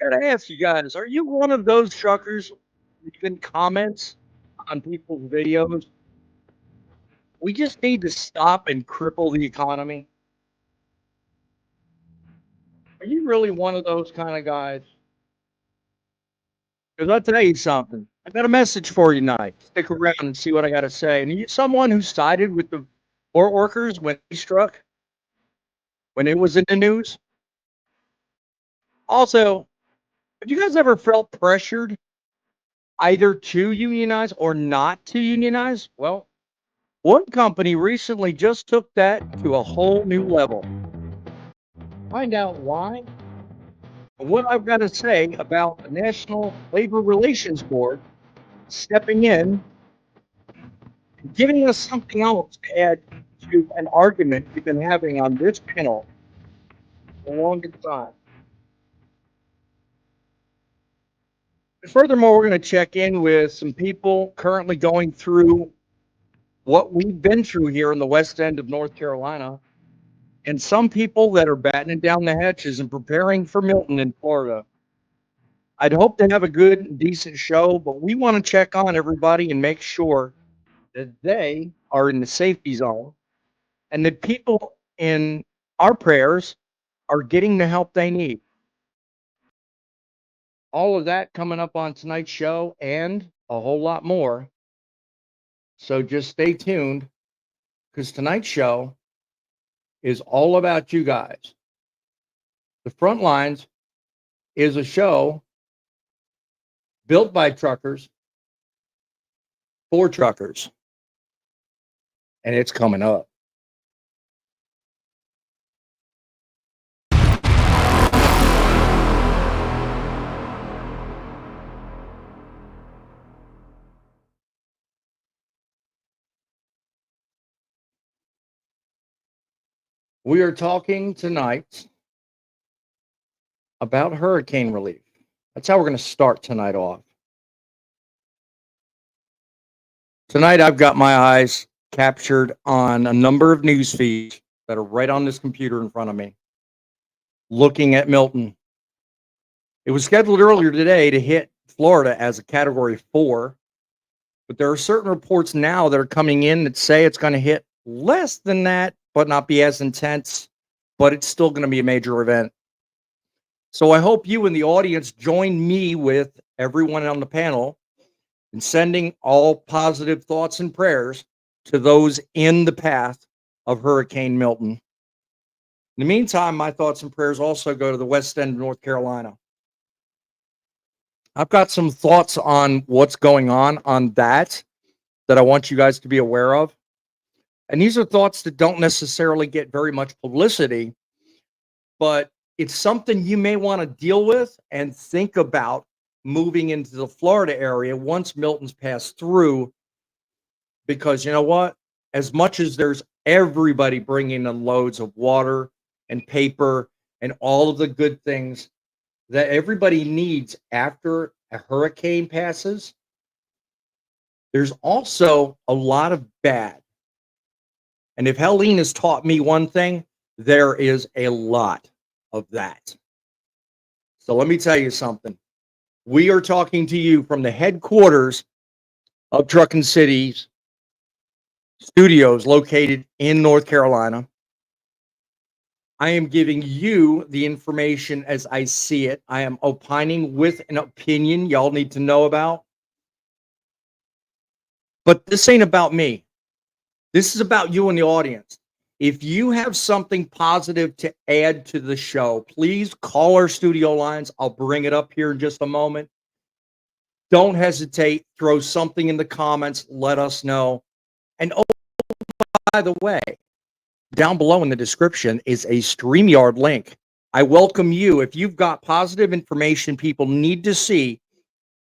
gotta ask you guys, are you one of those truckers leaving comments on people's videos? We just need to stop and cripple the economy. Are you really one of those kind of guys? Because I'll tell you something. I got a message for you tonight. Stick around and see what I got to say. And you someone who sided with the port workers when he struck, when it was in the news. Also, have you guys ever felt pressured either to unionize or not to unionize? Well, one company recently just took that to a whole new level. Find out why and what I've got to say about the National Labor Relations Board stepping in and giving us something else to add to an argument we've been having on this panel for a long time. Furthermore, we're going to check in with some people currently going through what we've been through here in the west end of North Carolina, and some people that are battening down the hatches and preparing for Milton in Florida. I'd hope to have a good, decent show, but we want to check on everybody and make sure that they are in the safety zone and that people in our prayers are getting the help they need. All of that coming up on tonight's show and a whole lot more. So just stay tuned because tonight's show is all about you guys. The Front Lines is a show built by truckers for truckers, and it's coming up. We are talking tonight about hurricane relief. That's how we're going to start tonight off. Tonight, I've got my eyes captured on a number of news feeds that are right on this computer in front of me, looking at Milton. It was scheduled earlier today to hit Florida as a Category 4, but there are certain reports now that are coming in that say it's going to hit less than that, but not be as intense, but it's still going to be a major event. So I hope you in the audience join me with everyone on the panel in sending all positive thoughts and prayers to those in the path of Hurricane Milton. In the meantime, my thoughts and prayers also go to the west end of North Carolina. I've got some thoughts on what's going on that I want you guys to be aware of. And these are thoughts that don't necessarily get very much publicity, but it's something you may want to deal with and think about moving into the Florida area once Milton's passed through. Because you know what? As much as there's everybody bringing in loads of water and paper and all of the good things that everybody needs after a hurricane passes, there's also a lot of bad. And if Helene has taught me one thing, there is a lot of that. So let me tell you something. We are talking to you from the headquarters of Truckin City's studios located in North Carolina. I am giving you the information as I see it. I am opining with an opinion y'all need to know about. But this ain't about me. This is about you and the audience. If you have something positive to add to the show, please call our studio lines. I'll bring it up here in just a moment. Don't hesitate. Throw something in the comments. Let us know. And oh, by the way, down below in the description is a StreamYard link. I welcome you. If you've got positive information people need to see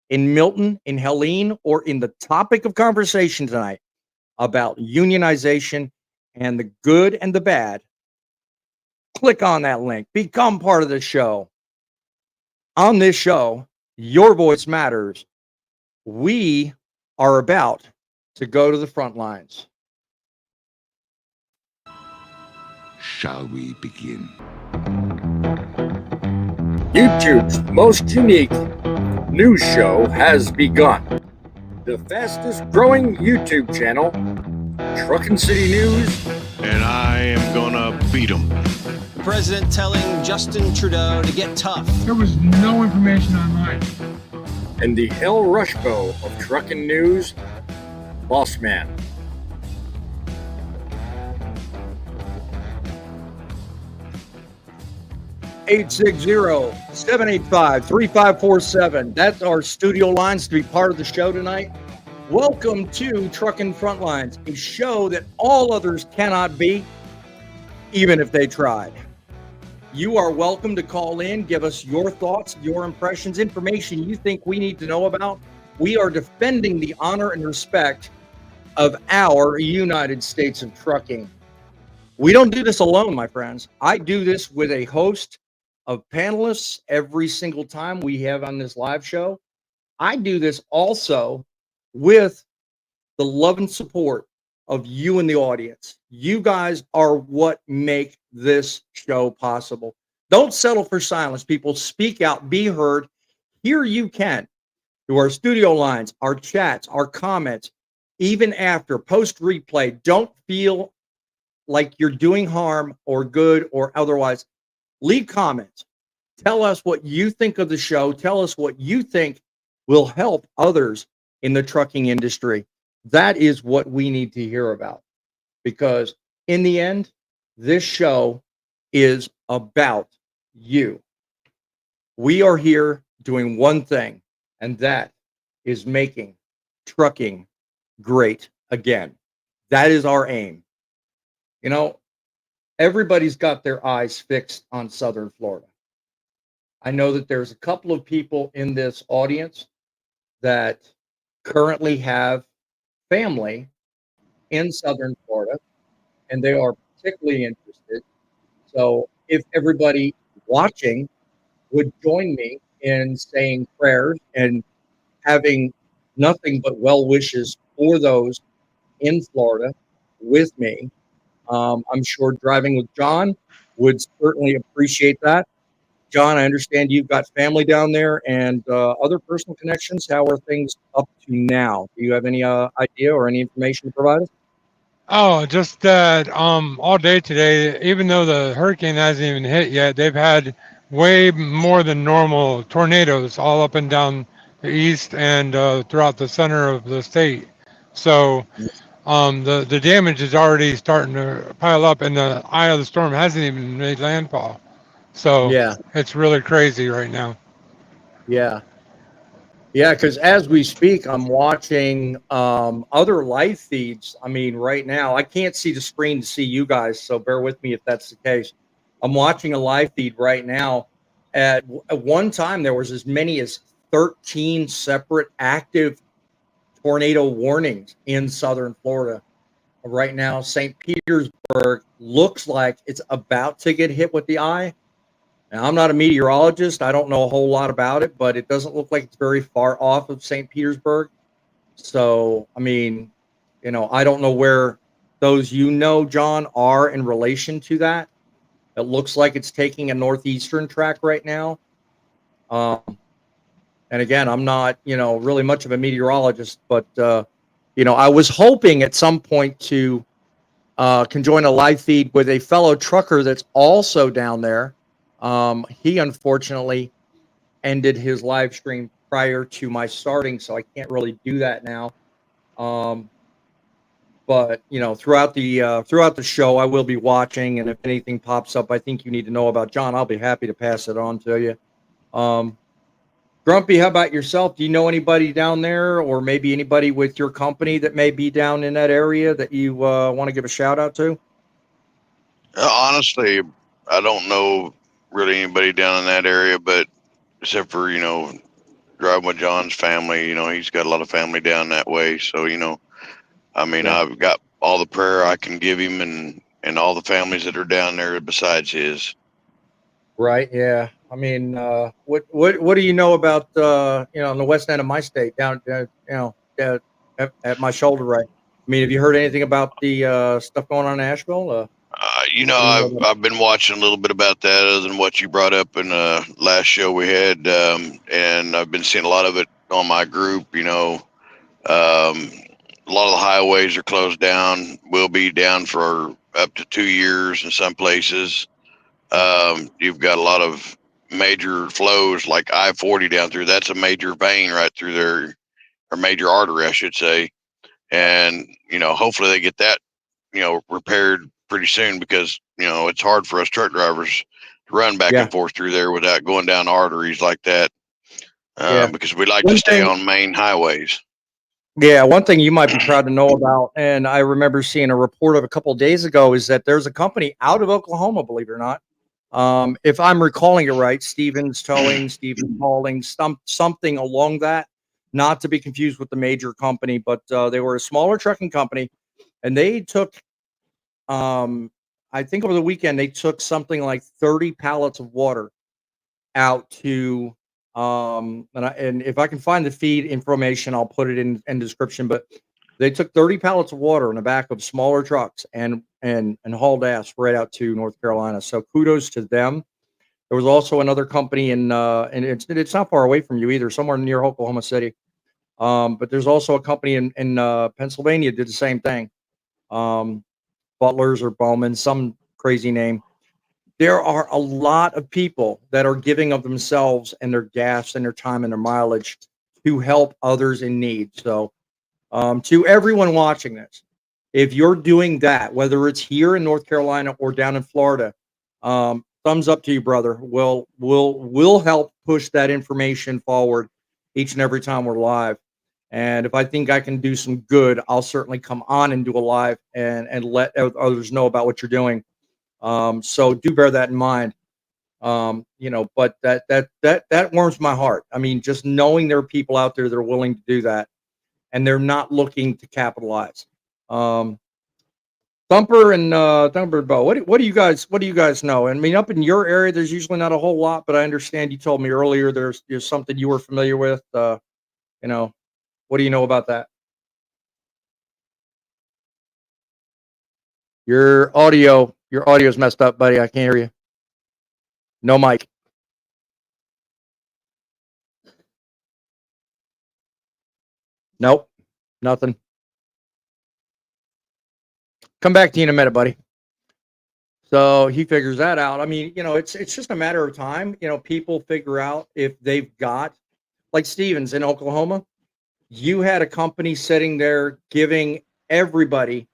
in Milton, in Helene, or in the topic of conversation tonight about unionization and the good and the bad, click on that link. Become part of the show. On this show, your voice matters. We are about to go to the front lines. Shall we begin? YouTube's most unique news show has begun. The fastest growing YouTube channel, Truckin City News. And I am gonna beat him. The president telling Justin Trudeau to get tough. There was no information online. And the El Rushbo of Truckin News, Boss Man. Eight 785-3547. That's our studio lines to be part of the show tonight. Welcome to Truckin Frontlines, a show that all others cannot be, even if they tried. You are welcome to call in, give us your thoughts, your impressions, information you think we need to know about. We are defending the honor and respect of our United States of Trucking. We don't do this alone, my friends. I do this with a host of panelists every single time we have on this live show. I do this also with the love and support of you in the audience. You guys are what make this show possible. Don't settle for silence, people. Speak out, be heard. Here you can, through our studio lines, our chats, our comments, even after post replay. Don't feel like you're doing harm or good or otherwise. Leave comments. Tell us what you think of the show. Tell us what you think will help others in the trucking industry. That is what we need to hear about. Because in the end, this show is about you. We are here doing one thing, and that is making trucking great again. That is our aim. You know, everybody's got their eyes fixed on Southern Florida. I know that there's a couple of people in this audience that currently have family in Southern Florida, and they are particularly interested. So if everybody watching would join me in saying prayers and having nothing but well wishes for those in Florida with me, I'm sure Driving with John would certainly appreciate that. John, I understand you've got family down there and other personal connections. How are things up to now? Do you have any idea or any information to provide us? Oh, just that all day today, even though the hurricane hasn't even hit yet, they've had way more than normal tornadoes all up and down the east and throughout the center of the state. So the damage is already starting to pile up, and the eye of the storm hasn't even made landfall. So Yeah, it's really crazy right now. yeah. Yeah, because as we speak, I'm watching other live feeds. I mean, right now, I can't see the screen to see you guys, so bear with me if that's the case. I'm watching a live feed right now. At one time, there was as many as 13 separate active tornado warnings in Southern Florida. Right now, St. Petersburg looks like it's about to get hit with the eye. Now, I'm not a meteorologist. I don't know a whole lot about it, but it doesn't look like it's very far off of St. Petersburg. So, I mean, you know, I don't know where those John, are in relation to that. It looks like it's taking a northeastern track right now. And again, I'm not, really much of a meteorologist, but, I was hoping at some point to can join a live feed with a fellow trucker that's also down there. He unfortunately ended his live stream prior to my starting, so I can't really do that now. But throughout the show, I will be watching, and if anything pops up, I think you need to know about John, I'll be happy to pass it on to you. Grumpy, how about yourself? Do you know anybody down there, or maybe anybody with your company that may be down in that area that you want to give a shout out to? Honestly, I don't know really anybody down in that area, but except for, Driving with John's family, he's got a lot of family down that way. So, Yeah. I've got all the prayer I can give him and all the families that are down there besides his. Right. Yeah. I mean, what do you know about on the west end of my state, down at my shoulder, right? I mean, have you heard anything about the stuff going on in Asheville? I've been watching a little bit about that, other than what you brought up in the last show we had, and I've been seeing a lot of it on my group. A lot of the highways are closed down. Will be down for up to 2 years in some places. You've got a lot of major flows like I-40 down through. That's a major vein right through there, or major artery, I should say. And hopefully they get that repaired pretty soon, because it's hard for us truck drivers to run back and forth through there without going down arteries like that, because we like to stay on main highways. Yeah, one thing you might be proud to know about, and I remember seeing a report of a couple of days ago, is that there's a company out of Oklahoma, believe it or not. If I'm recalling it right, Stevens Towing, Stevens Hauling, something along that, not to be confused with the major company, but they were a smaller trucking company, and they took, I think over the weekend, they took something like 30 pallets of water out to, and if I can find the feed information, I'll put it in description, but they took 30 pallets of water in the back of smaller trucks and hauled ass right out to North Carolina. So kudos to them. There was also another company and it's not far away from you either, somewhere near Oklahoma City. But there's also a company in Pennsylvania did the same thing. Butlers or Bowman, some crazy name. There are a lot of people that are giving of themselves and their gas and their time and their mileage to help others in need. So to everyone watching this, if you're doing that, whether it's here in North Carolina or down in Florida, thumbs up to you, brother. We'll help push that information forward each and every time we're live. And if I think I can do some good, I'll certainly come on and do a live and let others know about what you're doing. So do bear that in mind. But that warms my heart. I mean, just knowing there are people out there that are willing to do that, and they're not looking to capitalize. Thumper and Thumper Bo, what do you guys know? I mean, up in your area, there's usually not a whole lot, but I understand you told me earlier there's something you were familiar with. What do you know about that? Your audio's messed up, buddy. I can't hear you. No mic. Nope. Nothing. Come back to you in a minute, buddy. So he figures that out. I mean, it's just a matter of time. People figure out if they've got, like Stevens in Oklahoma, you had a company sitting there giving everybody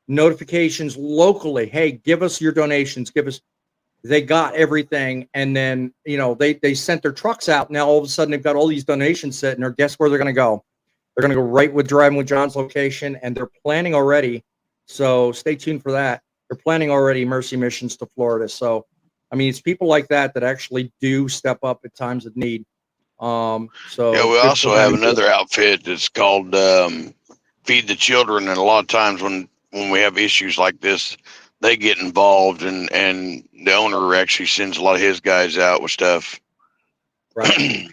notifications locally. Hey, give us your donations. They got everything. And then, they sent their trucks out. Now, all of a sudden, they've got all these donations sitting there. Guess where they're going to go? They're going to go right with Driving with John's location. And they're planning already. So stay tuned for that. They're planning already Mercy missions to Florida. So, I mean, it's people like that actually do step up at times of need. So yeah, we also have another outfit that's called Feed the Children, and a lot of times when we have issues like this, they get involved, and the owner actually sends a lot of his guys out with stuff. Right.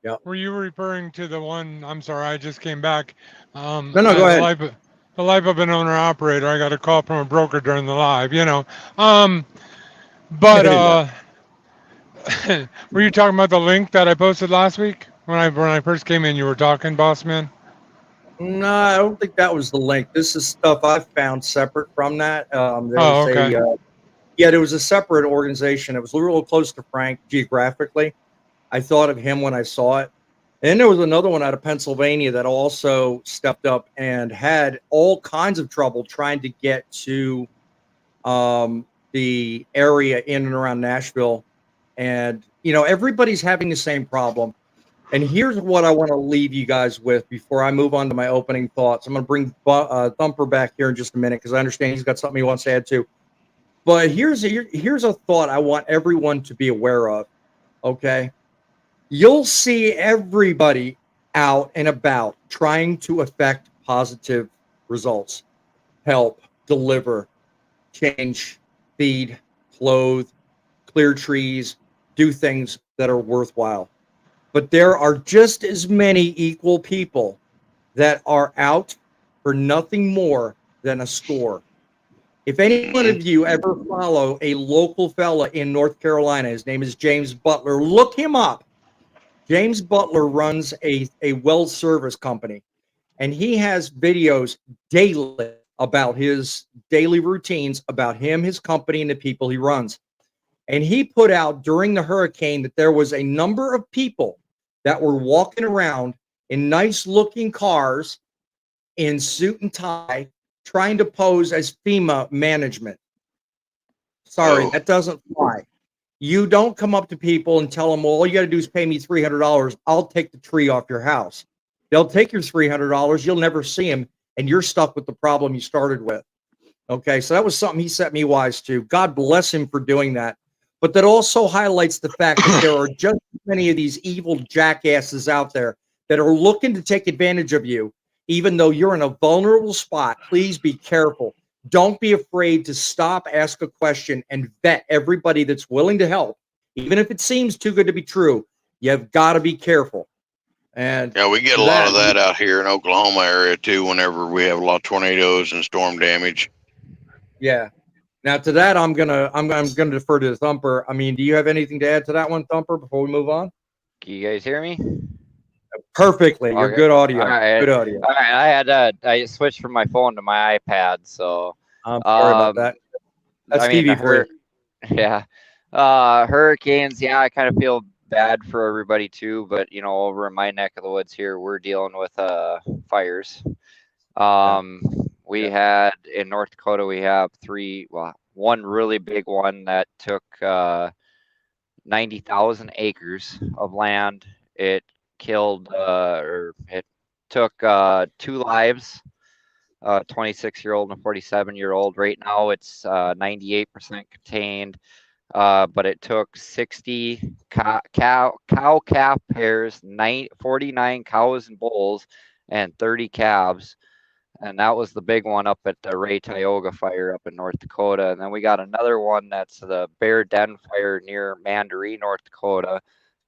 Yeah. Were you referring to the one? I'm sorry, I just came back. No, go ahead. The life of an owner operator. I got a call from a broker during the live. But were you talking about the link that I posted last week when I first came in? You were talking, boss man. No, I don't think that was the link. This is stuff I found separate from that. There was a separate organization. It was a little close to Frank geographically. I thought of him when I saw it. And there was another one out of Pennsylvania that also stepped up and had all kinds of trouble trying to get to the area in and around Nashville. And, everybody's having the same problem. And here's what I want to leave you guys with before I move on to my opening thoughts. I'm going to bring Thumper back here in just a minute because I understand he's got something he wants to add to. But here's a thought I want everyone to be aware of, okay? You'll see everybody out and about trying to affect positive results, help, deliver, change, feed, clothe, clear trees, do things that are worthwhile. But there are just as many equal people that are out for nothing more than a score. If any one of you ever follow a local fella in North Carolina, his name is James Butler, look him up. James Butler runs a well service company, and he has videos daily about his daily routines, about him, his company, and the people he runs. And he put out during the hurricane that there was a number of people that were walking around in nice looking cars in suit and tie trying to pose as FEMA management. Sorry, Oh. that doesn't fly. You don't come up to people and tell them, well, all you got to do is pay me $300. I'll take the tree off your house. They'll take your $300. You'll never see them, and you're stuck with the problem you started with. Okay, so that was something he set me wise to. God bless him for doing that. But that also highlights the fact that there are just many of these evil jackasses out there that are looking to take advantage of you, even though you're in a vulnerable spot. Please be careful. Don't be afraid to stop, ask a question, and vet everybody that's willing to help, even if it seems too good to be true. You've got to be careful. And Yeah, we get a lot of that out here in Oklahoma area too. Whenever we have a lot of tornadoes and storm damage. Yeah. Now to that, I'm gonna defer to the Thumper. I mean, do you have anything to add to that one, Thumper, before we move on? Can you guys hear me? Perfectly. You're Okay. good audio. All right. Good audio. All right. I switched from my phone to my iPad, so I'm sorry about that. That's I mean, TV for you. yeah. Hurricanes, yeah, I kind of feel bad for everybody too, but you know, over in my neck of the woods here, we're dealing with fires. We had in North Dakota, we have one really big one that took 90,000 acres of land. It killed or it took 2 lives, a 26-year-old and a 47-year-old. Right now it's 98% contained, but it took 60 cow calf pairs, 49 cows and bulls, and 30 calves. And that was the big one up at the Ray Tioga fire up in North Dakota. And then we got another one that's the Bear Den fire near Mandaree, North Dakota.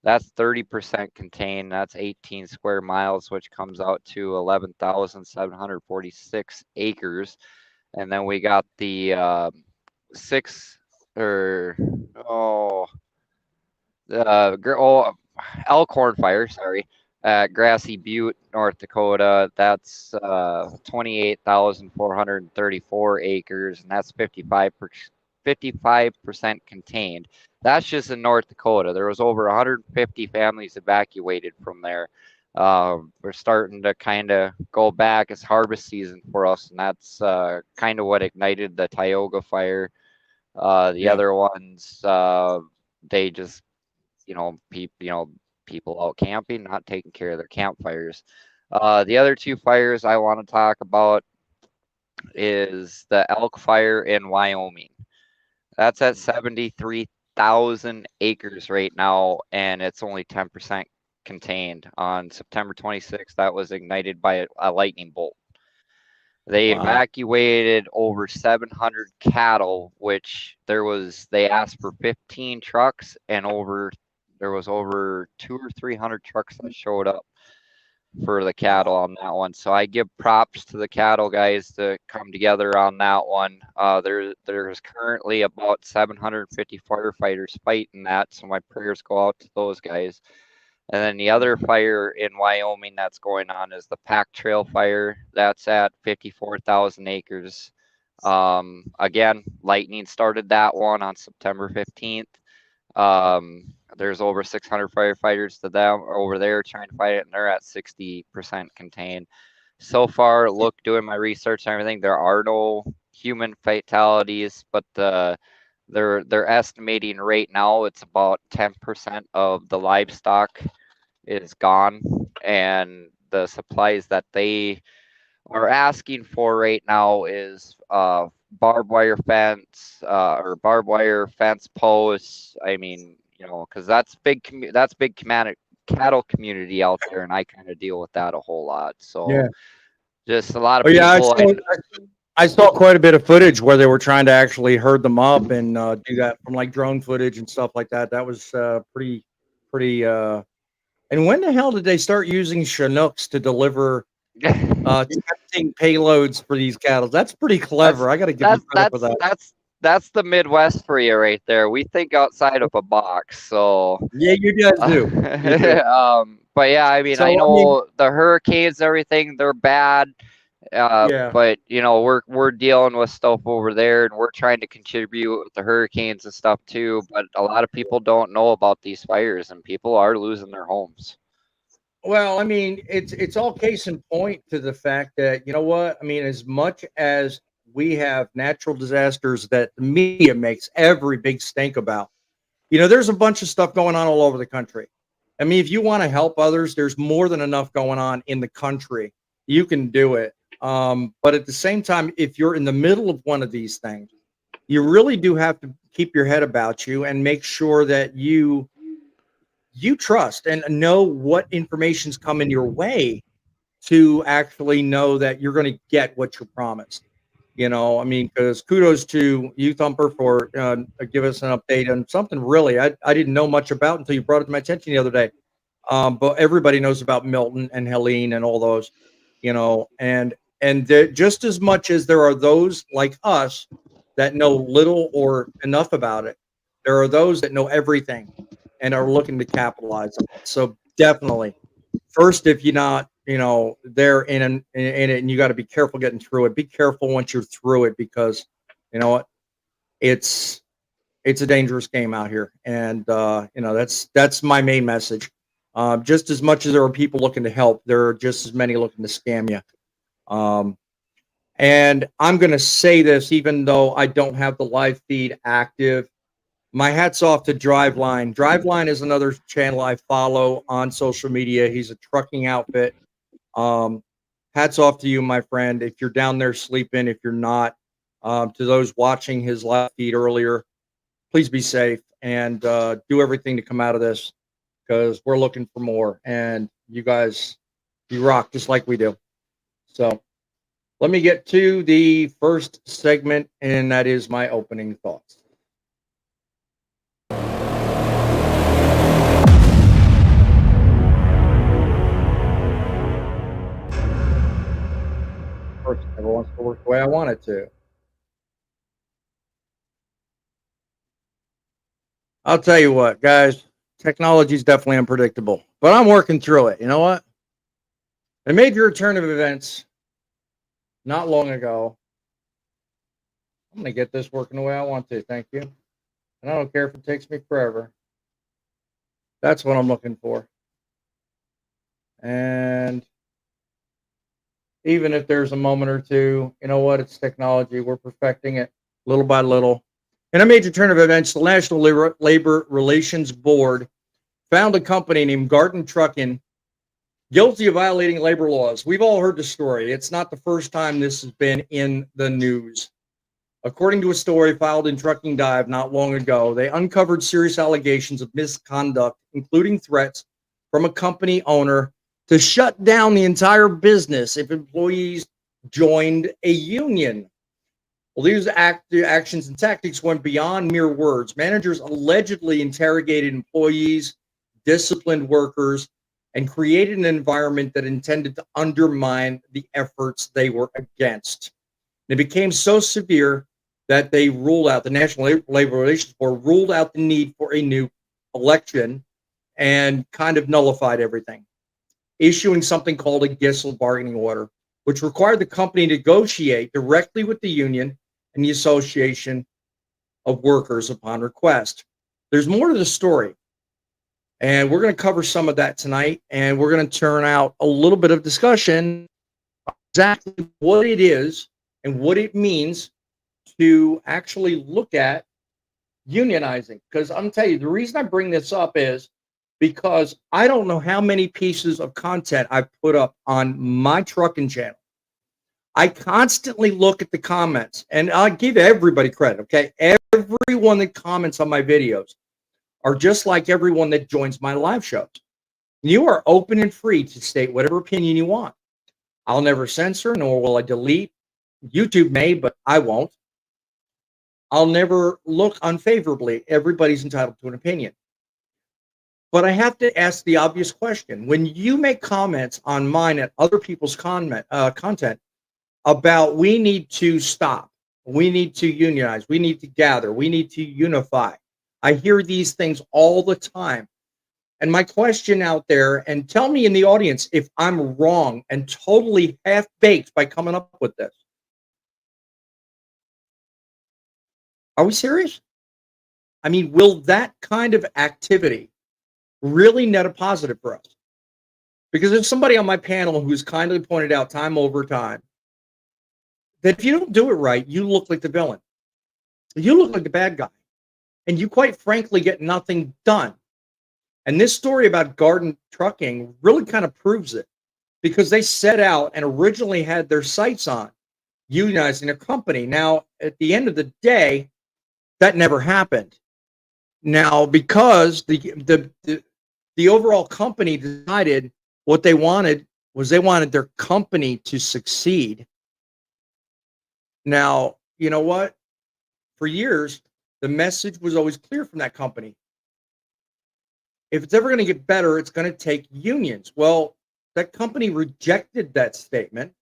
That's 30% contained. That's 18 square miles, which comes out to 11,746 acres. And then we got the Elkhorn fire, sorry, at Grassy Butte, North Dakota. That's 28,434 acres, and that's 55% contained. That's just in North Dakota. There was over 150 families evacuated from there. We're starting to kind of go back. It's harvest season for us, and that's kind of what ignited the Tioga fire. The other ones, they just, people out camping, not taking care of their campfires. The other 2 fires I want to talk about is the elk fire in Wyoming. That's at 73,000 acres right now, and it's only 10% contained. On September 26th, that was ignited by a lightning bolt. They evacuated over 700 cattle, which they asked for 15 trucks, and there was over 200 or 300 trucks that showed up for the cattle on that one. So I give props to the cattle guys to come together on that one. There's currently about 750 firefighters fighting that, so my prayers go out to those guys. And then the other fire in Wyoming that's going on is the Pack Trail fire. That's at 54,000 acres. Again, lightning started that one on September 15th. There's over 600 firefighters to them over there trying to fight it, and they're at 60% contained. So far, doing my research and everything, there are no human fatalities, but they're estimating right now it's about 10% of the livestock is gone, and the supplies that they are asking for right now is barbed wire fence or barbed wire fence posts. I mean, because that's big cattle community out there, and I kind of deal with that a whole lot. So just a lot of people. I saw quite a bit of footage where they were trying to actually herd them up and do that from like drone footage and stuff like that. That was pretty. And when the hell did they start using Chinooks to deliver Testing payloads for these cattle. That's pretty clever. I got to give you credit for that. That's the Midwest for you right there. We think outside of a box. So Yeah, you guys do. You do. but yeah, I mean, So I I mean, know the hurricanes, everything, they're bad. yeah. But we're dealing with stuff over there, and we're trying to contribute with the hurricanes and stuff too. But a lot of people don't know about these fires, and people are losing their homes. Well, I mean, it's all case in point to the fact that you know what I mean. As much as we have natural disasters that the media makes every big stink about, there's a bunch of stuff going on all over the country. I mean, if you want to help others, there's more than enough going on in the country. You can do it. But at the same time, if you're in the middle of one of these things, you really do have to keep your head about you and make sure that you trust and know what information's coming your way to actually know that you're going to get what you're promised. I mean, because kudos to you, Thumper, for give us an update on something really I didn't know much about until you brought it to my attention the other day. But everybody knows about Milton and Helene and all those, and just as much as there are those like us that know little or enough about it, there are those that know everything and are looking to capitalize on it. So definitely, first, if you're not, there in it, and you got to be careful getting through it. Be careful once you're through it because, you know what, it's it's a dangerous game out here, and that's my main message. Just as much as there are people looking to help, there are just as many looking to scam you. Um, and I'm going to say this, even though I don't have the live feed active. My hat's off to Driveline. Driveline is another channel I follow on social media. He's a trucking outfit. Um, Hats off to you, my friend. If you're down there sleeping, if you're not, to those watching his live feed earlier, please be safe and do everything to come out of this because we're looking for more. And you guys, you rock just like we do. So let me get to the first segment, and that is my opening thoughts. Of course, it never wants to work the way I want it to. I'll tell you what, guys, technology is definitely unpredictable, but I'm working through it. You know what? A major turn of events not long ago. I'm going to get this working the way I want to. Thank you. And I don't care if it takes me forever. That's what I'm looking for. And even if there's a moment or two, you know what? It's technology. We're perfecting it little by little. In a major turn of events, the National Labor Relations Board found a company named Garden Truckin guilty of violating labor laws. We've all heard the story. It's not the first time this has been in the news. According to a story filed in Trucking Dive not long ago, they uncovered serious allegations of misconduct, including threats from a company owner to shut down the entire business if employees joined a union. Well, these actions and tactics went beyond mere words. Managers allegedly interrogated employees, disciplined workers, and created an environment that intended to undermine the efforts they were against. It became so severe that they ruled out, the National Labor Relations Board ruled out the need for a new election and kind of nullified everything, issuing something called a Gissel bargaining order, which required the company to negotiate directly with the union and the Association of Workers upon request. There's more to the story, and we're going to cover some of that tonight, and we're going to turn out a little bit of discussion exactly what it is and what it means to actually look at unionizing. Because I'm telling you, the reason I bring this up is because I don't know how many pieces of content I've put up on my trucking channel. I constantly look at the comments, and I give everybody credit, okay? Everyone that comments on my videos are just like everyone that joins my live shows. You are open and free to state whatever opinion you want. I'll never censor, nor will I delete. YouTube may, but I won't. I'll never look unfavorably. Everybody's entitled to an opinion. But I have to ask the obvious question. When you make comments on mine and other people's content about we need to stop, we need to unionize, we need to gather, we need to unify. I hear these things all the time. And my question out there, and tell me in the audience if I'm wrong and totally half baked by coming up with this. Are we serious? I mean, will that kind of activity really net a positive for us? Because there's somebody on my panel who's kindly pointed out time over time that if you don't do it right, you look like the villain. You look like the bad guy. And you quite frankly get nothing done. And this story about Garden Trucking really kind of proves it, because they set out and originally had their sights on unionizing their company. Now, at the end of the day, that never happened. Now, because the overall company decided what they wanted was they wanted their company to succeed. Now, you know what? For years, the message was always clear from that company. If it's ever going to get better, it's going to take unions. Well, that company rejected that statement,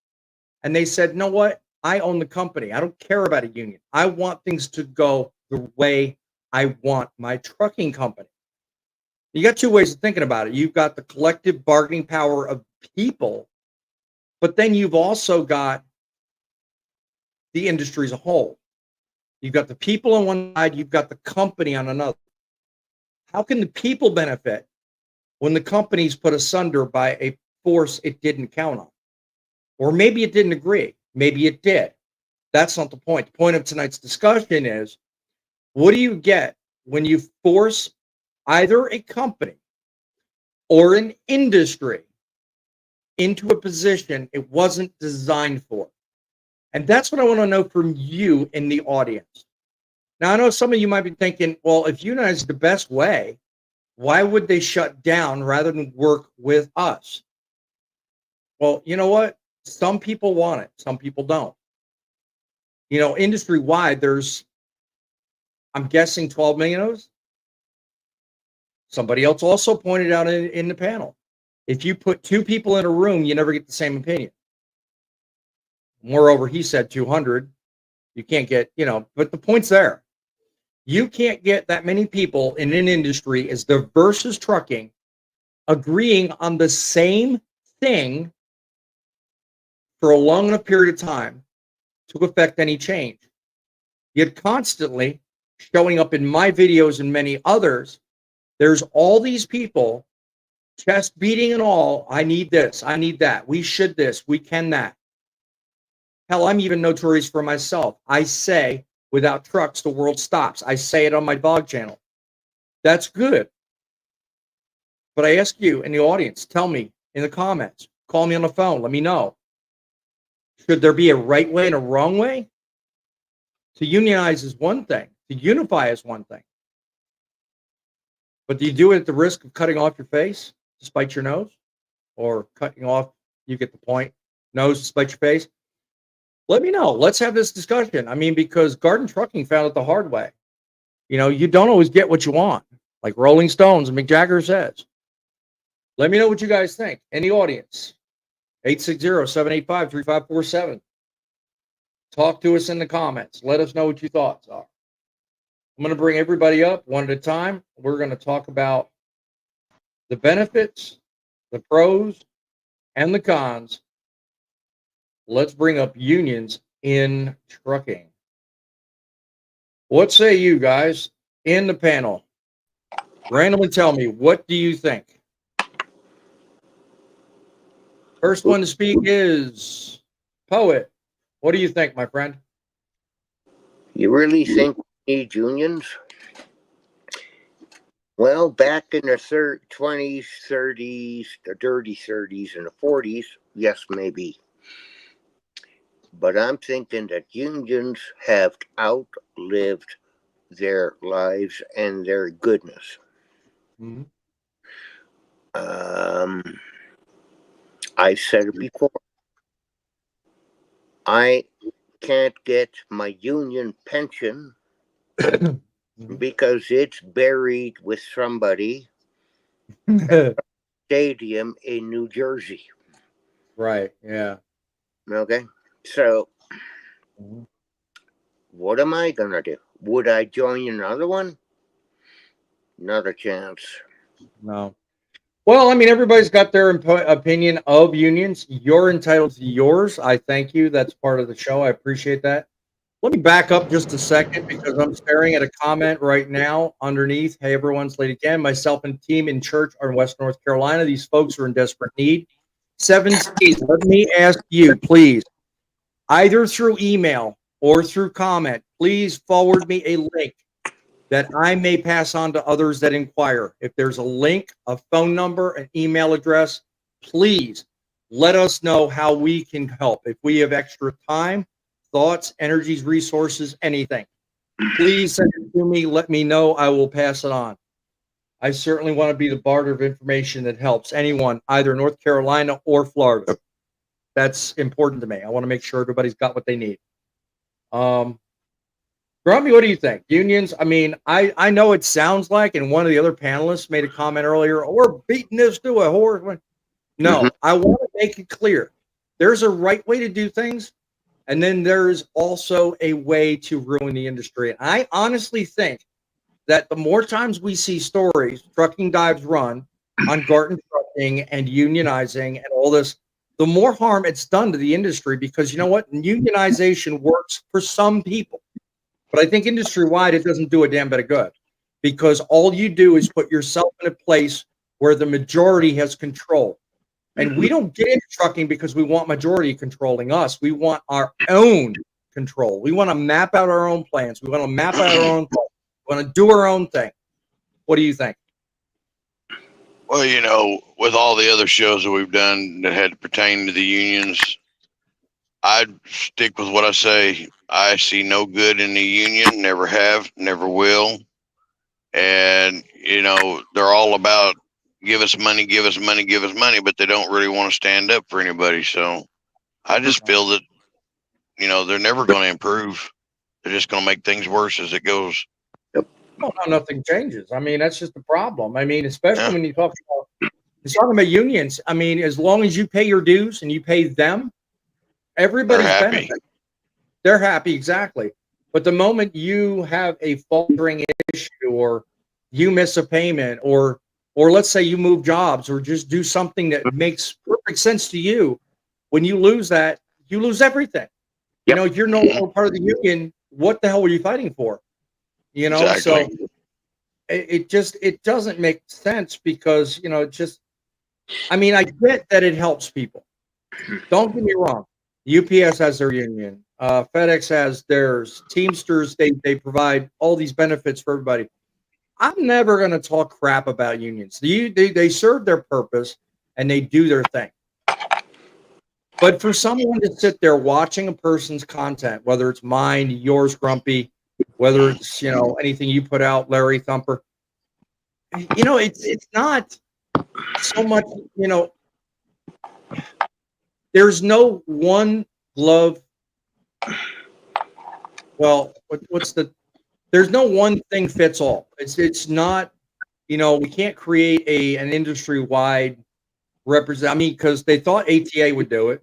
and they said, "You know what? I own the company. I don't care about a union. I want things to go the way I want my trucking company." You got two ways of thinking about it. You've got the collective bargaining power of people, but then you've also got the industry as a whole. You've got the people on one side, you've got the company on another. How can the people benefit when the company's put asunder by a force it didn't count on? Or maybe it didn't agree. Maybe it did. That's not the point. The point of tonight's discussion is, what do you get when you force either a company or an industry into a position it wasn't designed for? And that's what I want to know from you in the audience. Now, I know some of you might be thinking, well, if unionize is the best way, why would they shut down rather than work with us? Well, you know what? Some people want it. Some people don't. You know, industry-wide, there's, I'm guessing, 12 million of us. Somebody else also pointed out in the panel, if you put two people in a room, you never get the same opinion. Moreover, he said 200. You can't get, but the point's there. You can't get that many people in an industry as diverse as trucking agreeing on the same thing for a long enough period of time to affect any change. Yet constantly showing up in my videos and many others, there's all these people, chest beating and all, I need this, I need that, we should this, we can that. Hell, I'm even notorious for myself. I say, without trucks, the world stops. I say it on my vlog channel. That's good. But I ask you in the audience, tell me in the comments, call me on the phone, let me know. Should there be a right way and a wrong way? To unionize is one thing. To unify is one thing. But do you do it at the risk of cutting off your face to spite your nose? Or cutting off, you get the point, nose to spite your face? Let me know. Let's have this discussion. I mean, because Garden Trucking found it the hard way. You don't always get what you want, like Rolling Stones and Mick Jagger says. Let me know what you guys think in the audience. 860-785-3547. Talk to us in the comments. Let us know what your thoughts are. I'm going to bring everybody up one at a time. We're going to talk about the benefits, the pros, and the cons. Let's bring up unions in trucking. What say you guys in the panel? Randomly tell me, what do you think? First one to speak is Poet. What do you think, my friend? You really think we need unions? Well, back in the 20s, 30s, the dirty 30s, and the 40s, yes, maybe. But I'm thinking that unions have outlived their lives and their goodness. Mm-hmm. I said it before. I can't get my union pension because it's buried with somebody Stadium in New Jersey. Right. Yeah. Okay. So what am I gonna do? Would I join another one? Not a chance. No. Well, I mean, everybody's got their opinion of unions. You're entitled to yours. I thank you. That's part of the show. I appreciate that. Let me back up just a second because I'm staring at a comment right now underneath. Hey, everyone's late again. Myself and team in church are in West North Carolina. These folks are in desperate need. 7Cs, let me ask you, please, either through email or through comment, please forward me a link that I may pass on to others that inquire. If there's a link, a phone number, an email address, please let us know how we can help. If we have extra time, thoughts, energies, resources, anything, please send it to me. Let me know. I will pass it on. I certainly want to be the barter of information that helps anyone, either North Carolina or Florida. That's important to me. I want to make sure everybody's got what they need. Grumpy, what do you think? Unions, I mean, I know it sounds like, and one of the other panelists made a comment earlier, oh, we're beating this to a horse. No, I want to make it clear. There's a right way to do things, and then there's also a way to ruin the industry. And I honestly think that the more times we see stories, trucking dives run on Garten trucking and unionizing and all this, the more harm it's done to the industry, because you know what? Unionization works for some people. But I think industry-wide, it doesn't do a damn bit of good, because all you do is put yourself in a place where the majority has control. And we don't get into trucking because we want majority controlling us. We want our own control. We want to map out our own plans. We want to map out our own plans. We want to do our own thing. What do you think? Well, you know, with all the other shows that we've done that had to pertain to the unions, I'd stick with what I say. I see no good in the union, never have, never will. And, you know, they're all about give us money, give us money, give us money, but they don't really want to stand up for anybody. So I just feel that, you know, they're never going to improve. They're just going to make things worse as it goes. Oh, no, nothing changes. I mean, that's just the problem. I mean, especially when you're talking about unions. I mean, as long as you pay your dues and you pay them, everybody's benefit. They're happy, exactly. But the moment you have a faltering issue, or you miss a payment, or let's say you move jobs, or just do something that makes perfect sense to you, when you lose that, you lose everything. You know, if you're no longer part of the union, what the hell were you fighting for? You know, so it doesn't make sense, because, you know, it just, I mean, I get that it helps people. Don't get me wrong. UPS has their union. FedEx has theirs. Teamsters, they provide all these benefits for everybody. I'm never going to talk crap about unions. They serve their purpose and they do their thing. But for someone to sit there watching a person's content, whether it's mine, yours, Grumpy, whether it's, you know, anything you put out, Larry Thumper, you know, it's not so much, you know, there's no one glove. Well, there's no one thing fits all. It's not, you know, we can't create an industry wide represent. I mean, because they thought ATA would do it.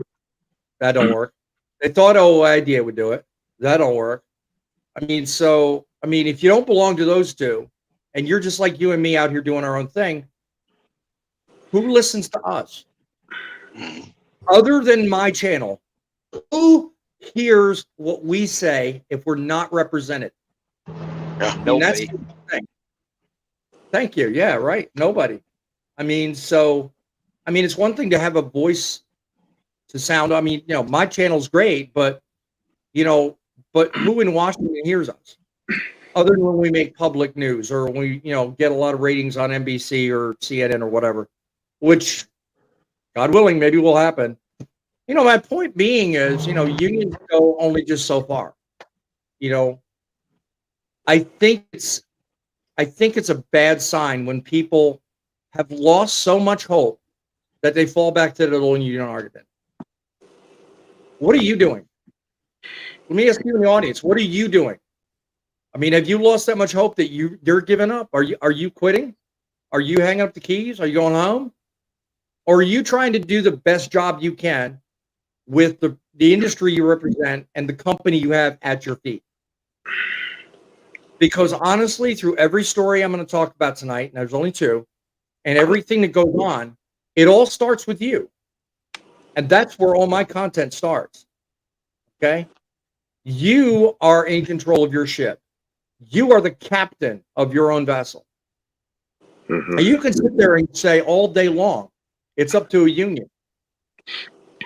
That don't work. They thought OIDA would do it. That don't work. I mean, so, I mean, if you don't belong to those two and you're just like you and me out here doing our own thing, who listens to us? Other than my channel, who hears what we say if we're not represented? I mean, that's the thing. Thank you. Yeah, right. Nobody. I mean, so, I mean, it's one thing to have a voice to sound. I mean, you know, my channel's great, but, you know, but who in Washington hears us? Other than when we make public news, or when we, you know, get a lot of ratings on NBC or CNN or whatever, which, God willing, maybe will happen. You know, my point being is, you know, unions go only just so far. You know, I think it's a bad sign when people have lost so much hope that they fall back to the little union argument. What are you doing? Let me ask you in the audience, what are you doing? I mean, have you lost that much hope that you're giving up? Are you quitting? Are you hanging up the keys? Are you going home? Or are you trying to do the best job you can with the industry you represent and the company you have at your feet? Because honestly, through every story I'm going to talk about tonight, and there's only two, and everything that goes on, it all starts with you. And that's where all my content starts. Okay? You are in control of your ship. You are the captain of your own vessel. Mhm. And you can sit there and say all day long, it's up to a union.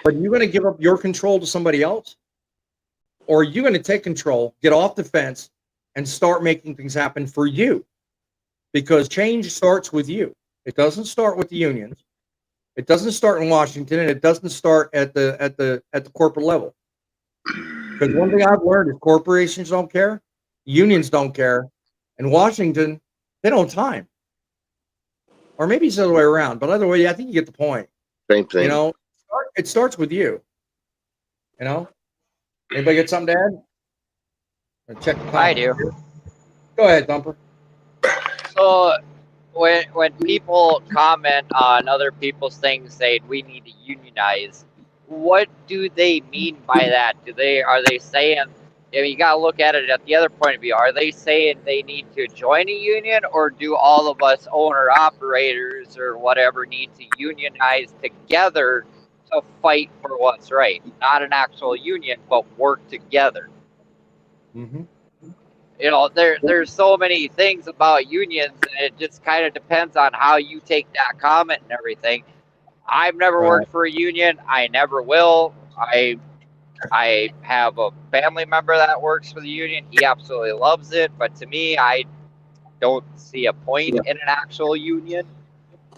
But are you going to give up your control to somebody else? Or are you going to take control, get off the fence, and start making things happen for you? Because change starts with you. It doesn't start with the unions. It doesn't start in Washington, and it doesn't start at the corporate level. Because one thing I've learned is corporations don't care, unions don't care, and Washington, they don't have time. Or maybe it's the other way around. But either way, I think you get the point. Same thing. You know, it starts with you. You know, anybody get something to add? Check the comments. I do. Go ahead, Thumper. So when people comment on other people's things saying we need to unionize, what do they mean by that? Are they saying, you got to look at it at the other point of view. Are they saying they need to join a union, or do all of us owner operators or whatever need to unionize together to fight for what's right? Not an actual union, but work together. Mm-hmm. There's so many things about unions, and it just kind of depends on how you take that comment and everything. I've never worked for a union. I never will. I have a family member that works for the union. He absolutely loves it, but to me, I don't see a point in an actual union.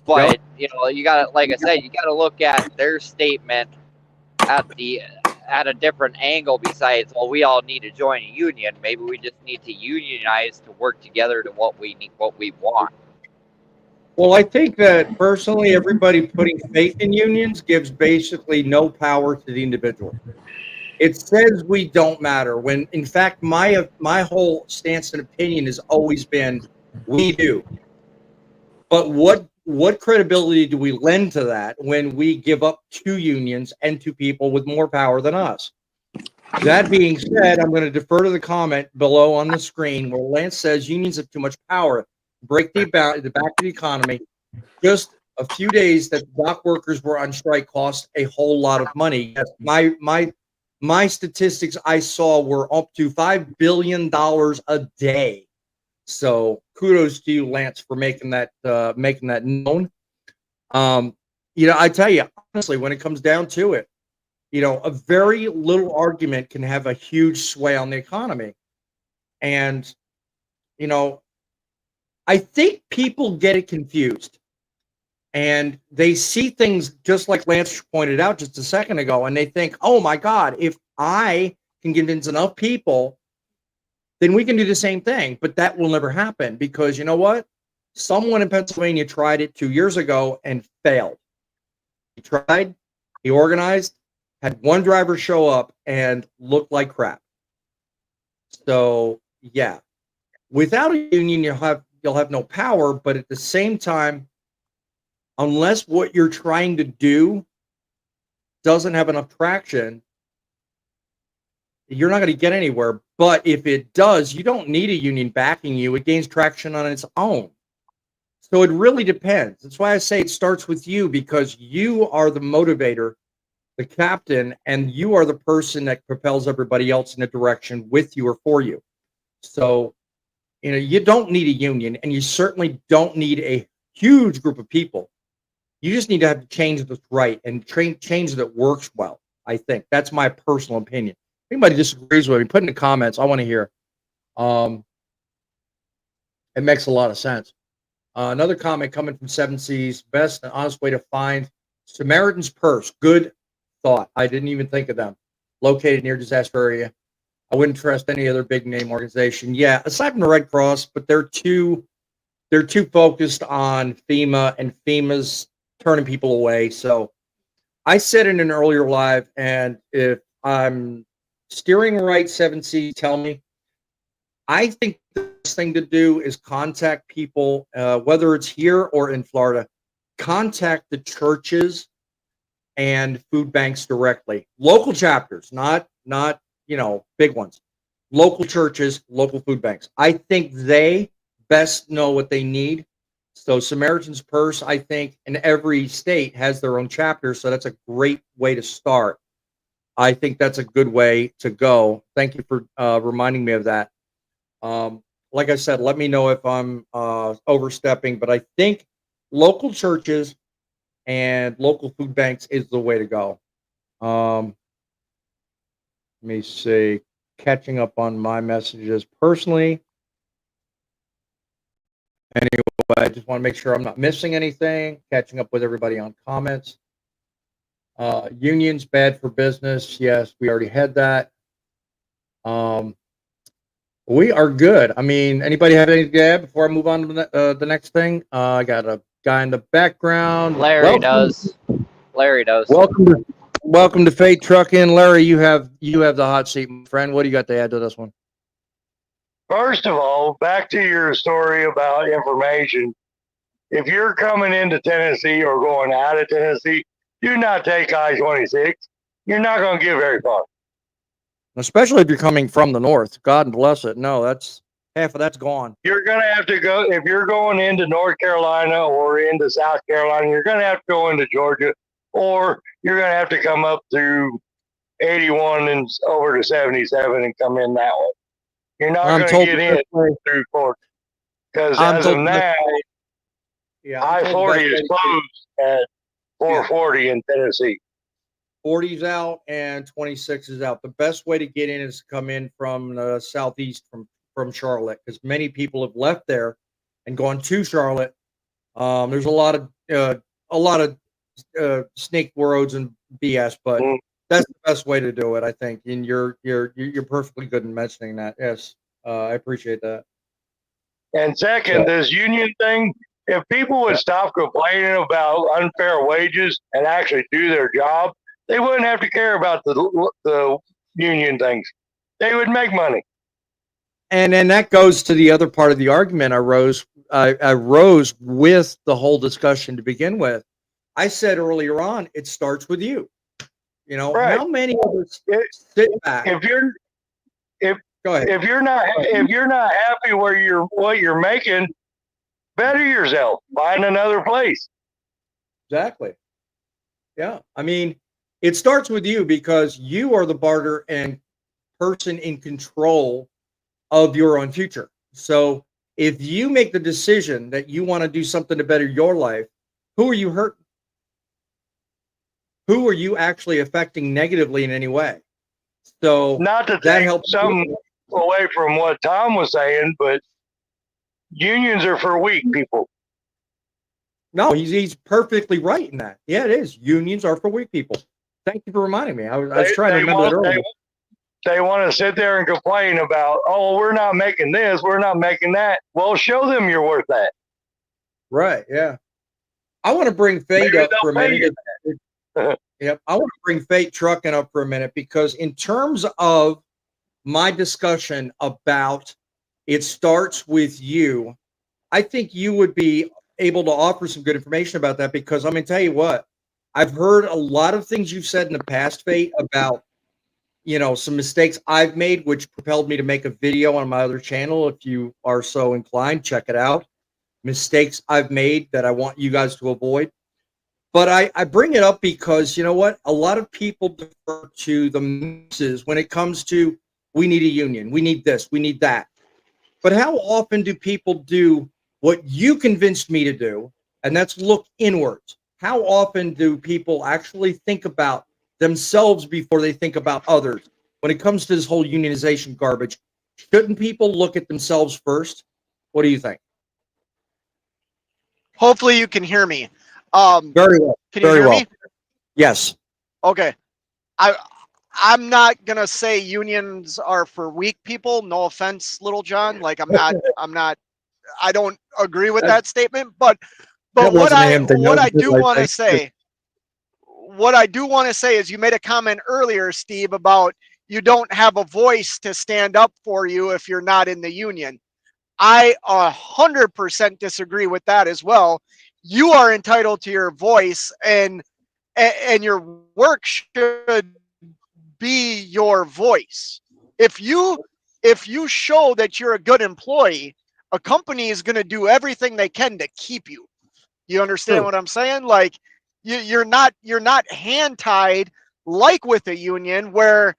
But you got to, like I said, you got to look at their statement at a different angle besides, well, we all need to join a union. Maybe we just need to unionize to work together to what we need, what we want. Well, I think that personally, everybody putting faith in unions gives basically no power to the individual. It says we don't matter, when in fact my whole stance and opinion has always been we do. But what credibility do we lend to that when we give up to unions and to people with more power than us? That being said, I'm going to defer to the comment below on the screen where Lance says unions have too much power, break the back of the economy. Just a few days that dock workers were on strike cost a whole lot of money. Yes, my statistics I saw were up to $5 billion a day. So kudos to you, Lance, for making that known. I tell you honestly, when it comes down to it, a very little argument can have a huge sway on the economy. And I think people get it confused. And they see things just like Lance pointed out just a second ago, and they think, oh my God, if I can convince enough people, then we can do the same thing. But that will never happen because you know what? Someone in Pennsylvania tried it 2 years ago and failed. He tried, he organized, had one driver show up and looked like crap. So yeah, without a union, you'll have no power, but at the same time, unless what you're trying to do doesn't have enough traction, you're not going to get anywhere. But if it does, you don't need a union backing you. It gains traction on its own. So it really depends. That's why I say it starts with you, because you are the motivator, the captain, and you are the person that propels everybody else in a direction with you or for you. So, you don't need a union, and you certainly don't need a huge group of people. You just need to have change that's right and change that works well. I think that's my personal opinion. If anybody disagrees with me, put in the comments. I want to hear. It makes a lot of sense. Another comment coming from Seven Seas: best and honest way to find Samaritan's Purse. Good thought. I didn't even think of them. Located near disaster area. I wouldn't trust any other big name organization. Yeah, aside from the Red Cross, but they're too focused on FEMA, and FEMA's turning people away. So I said in an earlier live, and if I'm steering right, 7C, tell me. I think the best thing to do is contact people, whether it's here or in Florida. Contact the churches and food banks directly. Local chapters, not big ones. Local churches, local food banks. I think they best know what they need. So Samaritan's Purse, I think, in every state has their own chapter. So that's a great way to start. I think that's a good way to go. Thank you for reminding me of that. Like I said, let me know if I'm overstepping, but I think local churches and local food banks is the way to go. Let me see. Catching up on my messages personally. Anyway, I just want to make sure I'm not missing anything. Catching up with everybody on comments. Unions bad for business. Yes, we already had that. We are good. I mean, anybody have anything to add before I move on to the next thing? I got a guy in the background. Larry does. Welcome to Fate Truckin. Larry, you have the hot seat, my friend. What do you got to add to this one? First of all, back to your story about information. If you're coming into Tennessee or going out of Tennessee, do not take I-26. You're not going to get very far. Especially if you're coming from the north. God bless it. No, that's half of that's gone. You're going to have to go, if you're going into North Carolina or into South Carolina, you're going to have to go into Georgia, or you're going to have to come up through 81 and over to 77 and come in that way. You're not going to get in through 40. Because as of now, I-40 is closed at 440 in Tennessee. 40's out and 26 is out. The best way to get in is to come in from the southeast from Charlotte, because many people have left there and gone to Charlotte. There's a lot of snake roads and BS, but that's the best way to do it, I think. And you're perfectly good in mentioning that. Yes, I appreciate that. And second, this union thing, if people would stop complaining about unfair wages and actually do their job, they wouldn't have to care about the union things. They would make money. And then that goes to the other part of the argument I rose with the whole discussion to begin with. I said earlier on, it starts with you. You know, right. How many of us sit back? Go ahead. If you're not happy what you're making, better yourself. Find another place. Exactly. Yeah. I mean, it starts with you because you are the barter and person in control of your own future. So if you make the decision that you want to do something to better your life, who are you hurting? Who are you actually affecting negatively in any way? So not to take some away from what Tom was saying, but unions are for weak people. No, he's perfectly right in that. Yeah, it is. Unions are for weak people. Thank you for reminding me. I was trying to remember that earlier. They want to sit there and complain about, oh, we're not making this, we're not making that. Well, show them you're worth that. Right, yeah. I want to bring Fate up for a minute. Yep. I want to bring Fate Truckin up for a minute because in terms of my discussion about it starts with you, I think you would be able to offer some good information about that, because I'm going to tell you what, I've heard a lot of things you've said in the past, Fate, about, you know, some mistakes I've made, which propelled me to make a video on my other channel. If you are so inclined, check it out. Mistakes I've made that I want you guys to avoid. But I bring it up because, you know what, a lot of people defer to the masses when it comes to, we need a union, we need this, we need that. But how often do people do what you convinced me to do, and that's look inwards? How often do people actually think about themselves before they think about others? When it comes to this whole unionization garbage, shouldn't people look at themselves first? What do you think? Hopefully you can hear me. Very well. Can you hear me? Yes. Okay. I'm not gonna say unions are for weak people. No offense, Little John. Like I don't agree with that statement, but what I do want to say is you made a comment earlier, Steve, about you don't have a voice to stand up for you if you're not in the union. I 100% disagree with that as well. You are entitled to your voice, and your work should be your voice. If you show that you're a good employee, a company is going to do everything they can to keep you. You understand True. what I'm saying? Like you're not hand tied like with a union where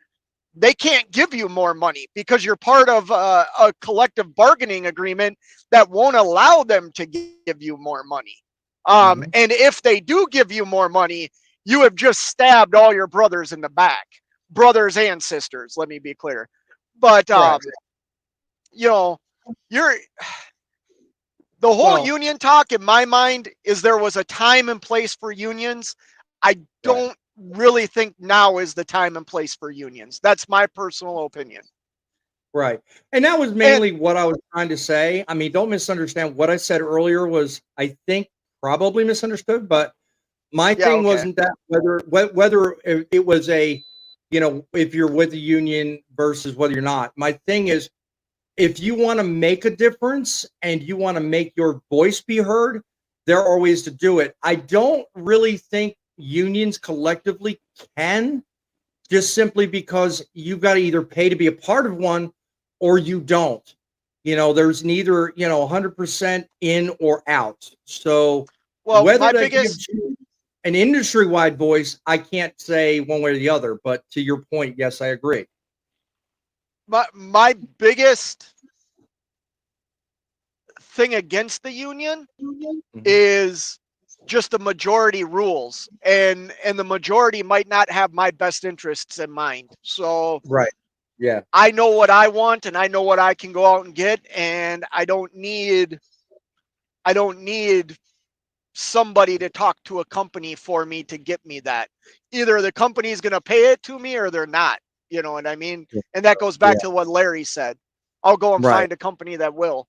they can't give you more money because you're part of a collective bargaining agreement that won't allow them to give you more money. And if they do give you more money, you have just stabbed all your brothers in the back, brothers and sisters. Let me be clear. But Right. you know, you're the whole Well, union talk in my mind is there was a time and place for unions. I right. don't really think now is the time and place for unions. That's my personal opinion. Right. And that was And mainly what I was trying to say. I mean, don't misunderstand. What I said earlier was, I think, probably misunderstood, but my yeah, thing okay. wasn't that whether it was a, if you're with the union versus whether you're not. My thing is, if you want to make a difference and you want to make your voice be heard, there are ways to do it. I don't really think unions collectively can, just simply because you've got to either pay to be a part of one or you don't. There's neither, 100% in or out. So Well, whether my that biggest gives you an industry wide voice, I can't say one way or the other. But to your point, yes, I agree. my biggest thing against the union Mhm. is just the majority rules, and the majority might not have my best interests in mind. So Right. Yeah. I know what I want and I know what I can go out and get, and I don't need somebody to talk to a company for me to get me that. Either the company's going to pay it to me or they're not. You know what I mean? And that goes Yeah. back to what Larry said. I'll go and Right. find a company that will,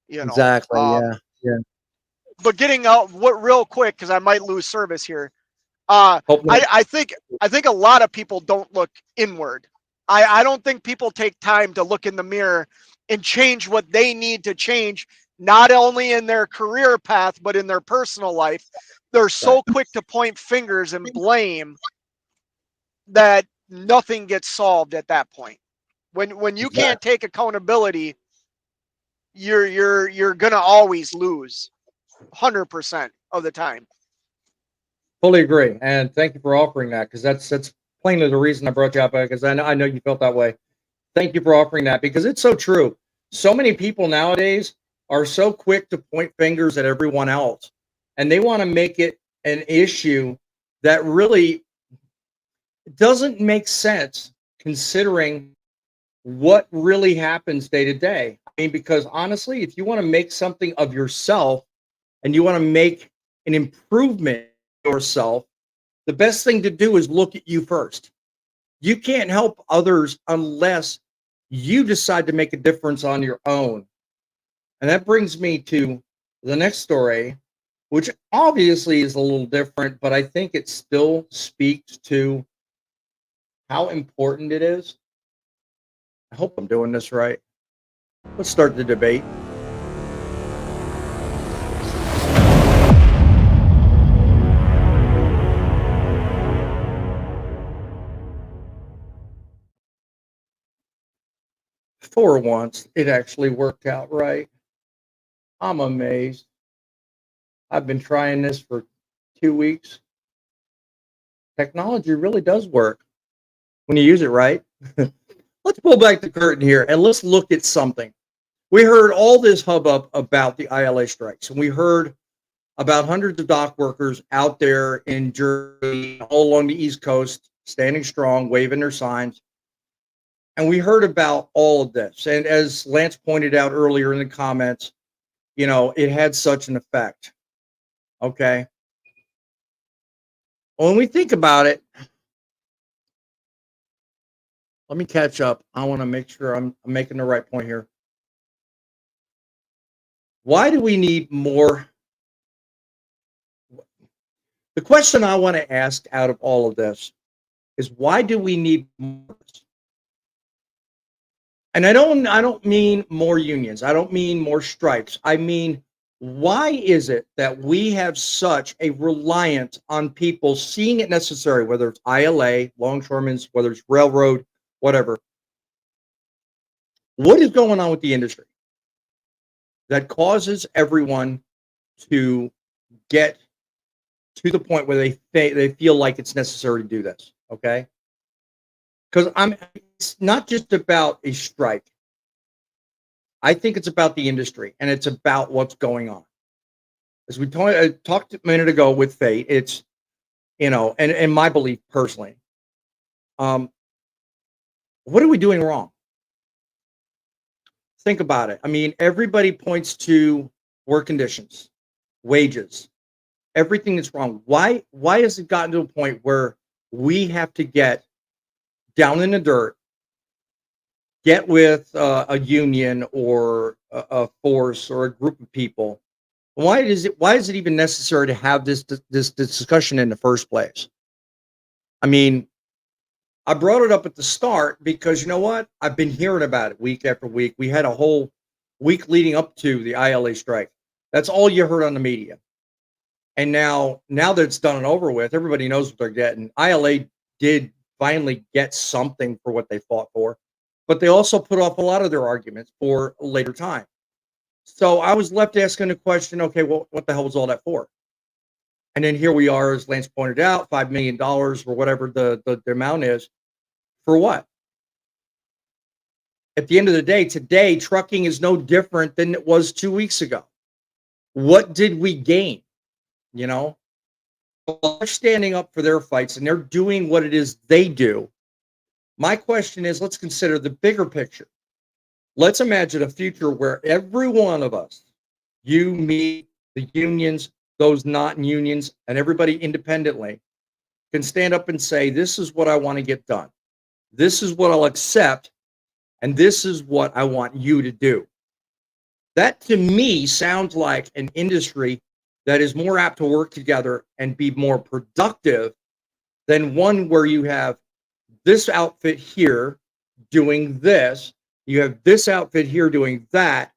you know. Exactly. Yeah. Yeah. But getting out what real quick, because I might lose service here. Uh, Hope not. I think a lot of people don't look inward. I don't think people take time to look in the mirror and change what they need to change, not only in their career path, but in their personal life. They're Right. so quick to point fingers and blame that nothing gets solved at that point. When you Exactly. can't take accountability, you're gonna always lose 100% of the time. Fully agree, and thank you for offering that, because that's plainly the reason I brought you up, because I know you felt that way. Thank you for offering that, because it's so true. So many people nowadays are so quick to point fingers at everyone else, and they want to make it an issue that really doesn't make sense, considering what really happens day to day. I mean, because honestly, if you want to make something of yourself and you want to make an improvement in yourself, the best thing to do is look at you first. You can't help others unless you decide to make a difference on your own. And that brings me to the next story, which obviously is a little different, but I think it still speaks to how important it is. I hope I'm doing this right. Let's start the debate. For once, it actually worked out right. I'm amazed. I've been trying this for 2 weeks. Technology really does work when you use it right. Let's pull back the curtain here and let's look at something. We heard all this hubbub about the ILA strikes, and we heard about hundreds of dock workers out there in Jersey, all along the East Coast, standing strong, waving their signs. And we heard about all of this. And as Lance pointed out earlier in the comments, it had such an effect. Okay. Well, when we think about it, let me catch up. I want to make sure I'm making the right point here. Why do we need more? The question I want to ask out of all of this is, why do we need more? And I don't mean more unions. I don't mean more strikes. I mean, why is it that we have such a reliance on people seeing it necessary, whether it's ILA, longshoremen's, whether it's railroad, whatever? What is going on with the industry that causes everyone to get to the point where they feel like it's necessary to do this? Okay, because it's not just about a strike. I think it's about the industry and it's about what's going on. As we talked a minute ago with Fate, it's, and my belief personally, what are we doing wrong? Think about it. I mean, everybody points to work conditions, wages, everything that's wrong. Why has it gotten to a point where we have to get down in the dirt, get with a union or a force or a group of people? Why is it even necessary to have this discussion in the first place? I mean, I brought it up at the start because, you know what? I've been hearing about it week after week. We had a whole week leading up to the ILA strike. That's all you heard on the media. And now that it's done and over with, everybody knows what they're getting. ILA did finally get something for what they fought for, but they also put off a lot of their arguments for a later time. So I was left asking the question, okay, well, what the hell was all that for? And then here we are, as Lance pointed out, $5 million or whatever the amount is. For what? At the end of the day, today, trucking is no different than it was 2 weeks ago. What did we gain? Well, they're standing up for their fights and they're doing what it is they do. My question is, let's consider the bigger picture. Let's imagine a future where every one of us, you, me, the unions, those not in unions, and everybody independently can stand up and say, this is what I want to get done. This is what I'll accept. And this is what I want you to do. That to me sounds like an industry that is more apt to work together and be more productive than one where you have this outfit here doing this, you have this outfit here doing that,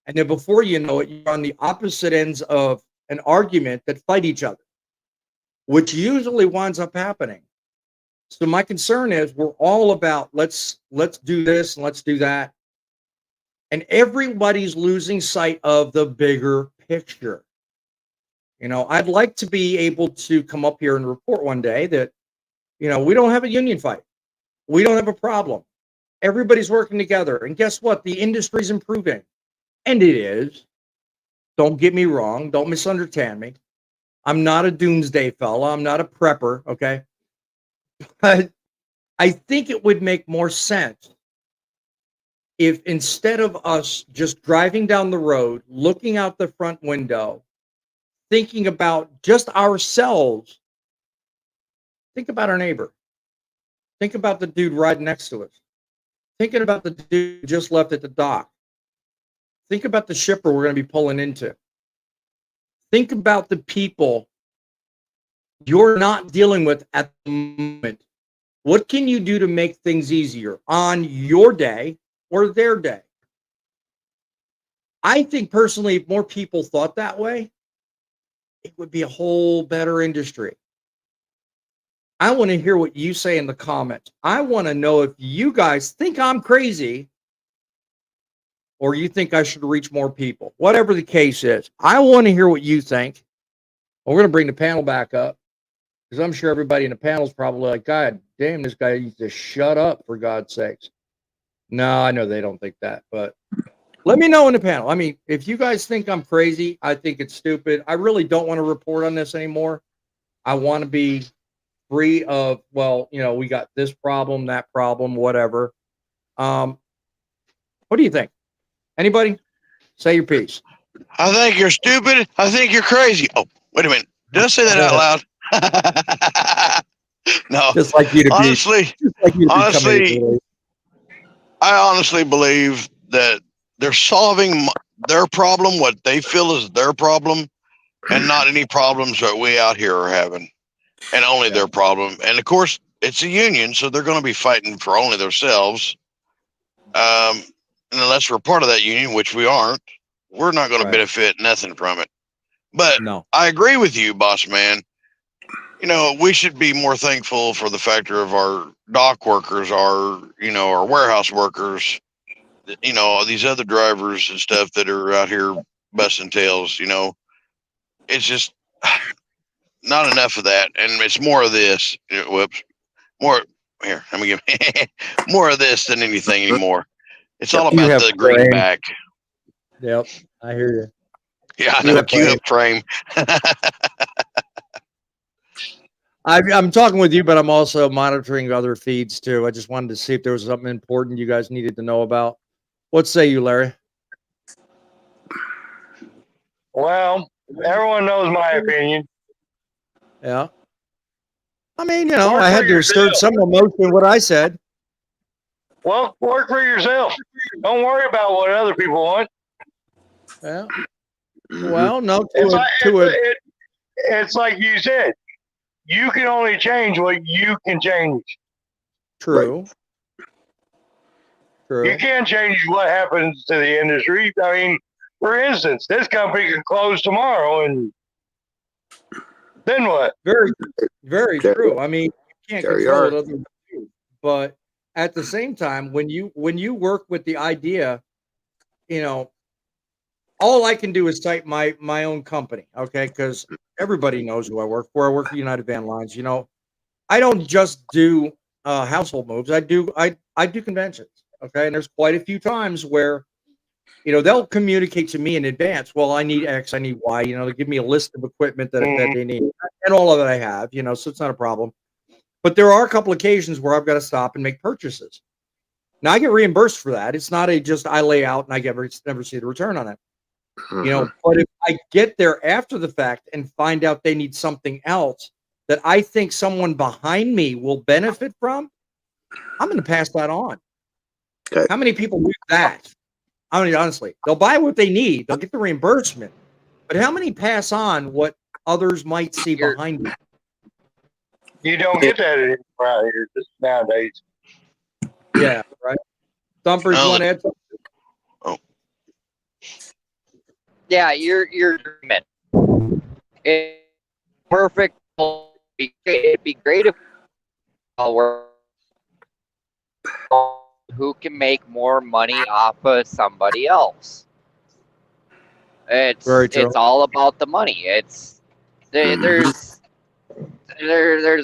and then before you know it, you're on the opposite ends of an argument that fight each other, which usually winds up happening. So my concern is we're all about let's do this and let's do that, and everybody's losing sight of the bigger picture. I'd like to be able to come up here and report one day that, we don't have a union fight. We don't have a problem. Everybody's working together. And guess what? The industry's improving. And it is. Don't get me wrong. Don't misunderstand me. I'm not a doomsday fella. I'm not a prepper, okay? But I think it would make more sense if instead of us just driving down the road, looking out the front window, thinking about just ourselves, think about our neighbor. Think about the dude riding next to us. Thinking about the dude who just left at the dock. Think about the shipper we're going to be pulling into. Think about the people you're not dealing with at the moment. What can you do to make things easier on your day or their day? I think personally, if more people thought that way, it would be a whole better industry. I want to hear what you say in the comments. I want to know if you guys think I'm crazy or you think I should reach more people. Whatever the case is, I want to hear what you think. We're going to bring the panel back up because I'm sure everybody in the panel is probably like, God damn, this guy needs to shut up, for God's sakes. No, I know they don't think that, but let me know in the panel. I mean, if you guys think I'm crazy, I think it's stupid. I really don't want to report on this anymore. I want to be free of, well, we got this problem, that problem, whatever. What do you think? Anybody? Say your piece. I think you're stupid. I think you're crazy. Oh, wait a minute. Did I say that out loud? No. Just like you to honestly, I honestly believe that they're solving their problem, what they feel is their problem, and not any problems that we out here are having, and only their problem. And of course, it's a union, so they're going to be fighting for only themselves. And unless we're part of that union, which we aren't, we're not going to Right. benefit nothing from it. But No. I agree with you, boss man. We should be more thankful for the factor of our dock workers, our warehouse workers, these other drivers and stuff that are out here busting tails. It's just not enough of that, and it's more of this. Whoops, more here. Let me give more of this than anything anymore. It's all You about have the frame. greenback. Yep, I hear you. Yeah, I You know. have Cue up frame. I'm talking with you, but I'm also monitoring other feeds too. I just wanted to see if there was something important you guys needed to know about. What say you, Larry? Well, everyone knows my opinion. Yeah. I mean, I Work had for to assert yourself. some emotion in what I said. Well, work for yourself. Don't worry about what other people want. Yeah. Well, no, It's like you said. You can only change what you can change. True. True. You can't change what happens to the industry. I mean, for instance, this company could close tomorrow, and then what? Very, very true. I mean, you can't There you control are. it other than you. But at the same time, when you work with the idea, all I can do is type my own company, okay? Because everybody knows who I work for. I work for United Van Lines. I don't just do household moves. I do conventions, okay? And there's quite a few times where they'll communicate to me in advance. Well, I need X, I need Y. They give me a list of equipment that they need, and all of it I have. So it's not a problem. But there are a couple occasions where I've got to stop and make purchases. Now I get reimbursed for that. It's not just I lay out and I never see the return on it. But if I get there after the fact and find out they need something else that I think someone behind me will benefit from, I'm going to pass that on. Okay. How many people do that? I mean, honestly, they'll buy what they need. They'll get the reimbursement. But how many pass on what others might see behind them? You don't get that anymore out here just nowadays. Yeah, right. Thumpers, you want to add something? Yeah, you're agreement. It's perfect. It'd be great if all work. Who can make more money off of somebody else? It's all about the money. There's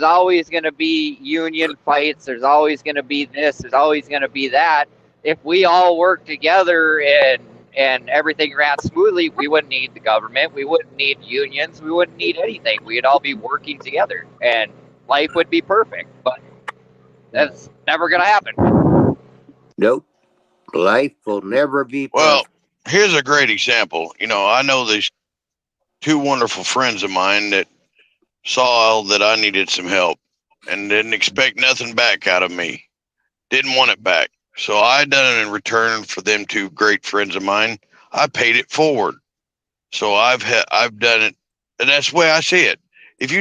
always going to be union fights. There's always going to be this. There's always going to be that. If we all work together and everything ran smoothly, we wouldn't need the government. We wouldn't need unions. We wouldn't need anything. We'd all be working together, and life would be perfect. But that's never going to happen. Nope. Life will never be perfect. Well, here's a great example. I know these two wonderful friends of mine that saw that I needed some help and didn't expect nothing back out of me. Didn't want it back. So I done it in return for them two great friends of mine. I paid it forward. So I've done it, and that's the way I see it. If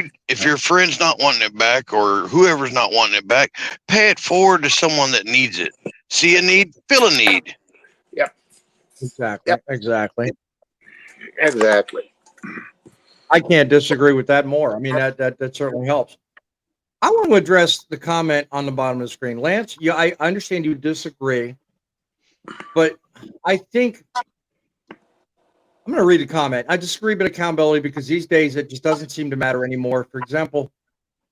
your friend's not wanting it back or whoever's not wanting it back, pay it forward to someone that needs it. See a need, fill a need. Yep. Exactly. Yep. Exactly. I can't disagree with that more. I mean, that certainly helps. I want to address the comment on the bottom of the screen. Lance, I understand you disagree, but I think I'm going to read a comment. I disagree with accountability because these days it just doesn't seem to matter anymore. For example,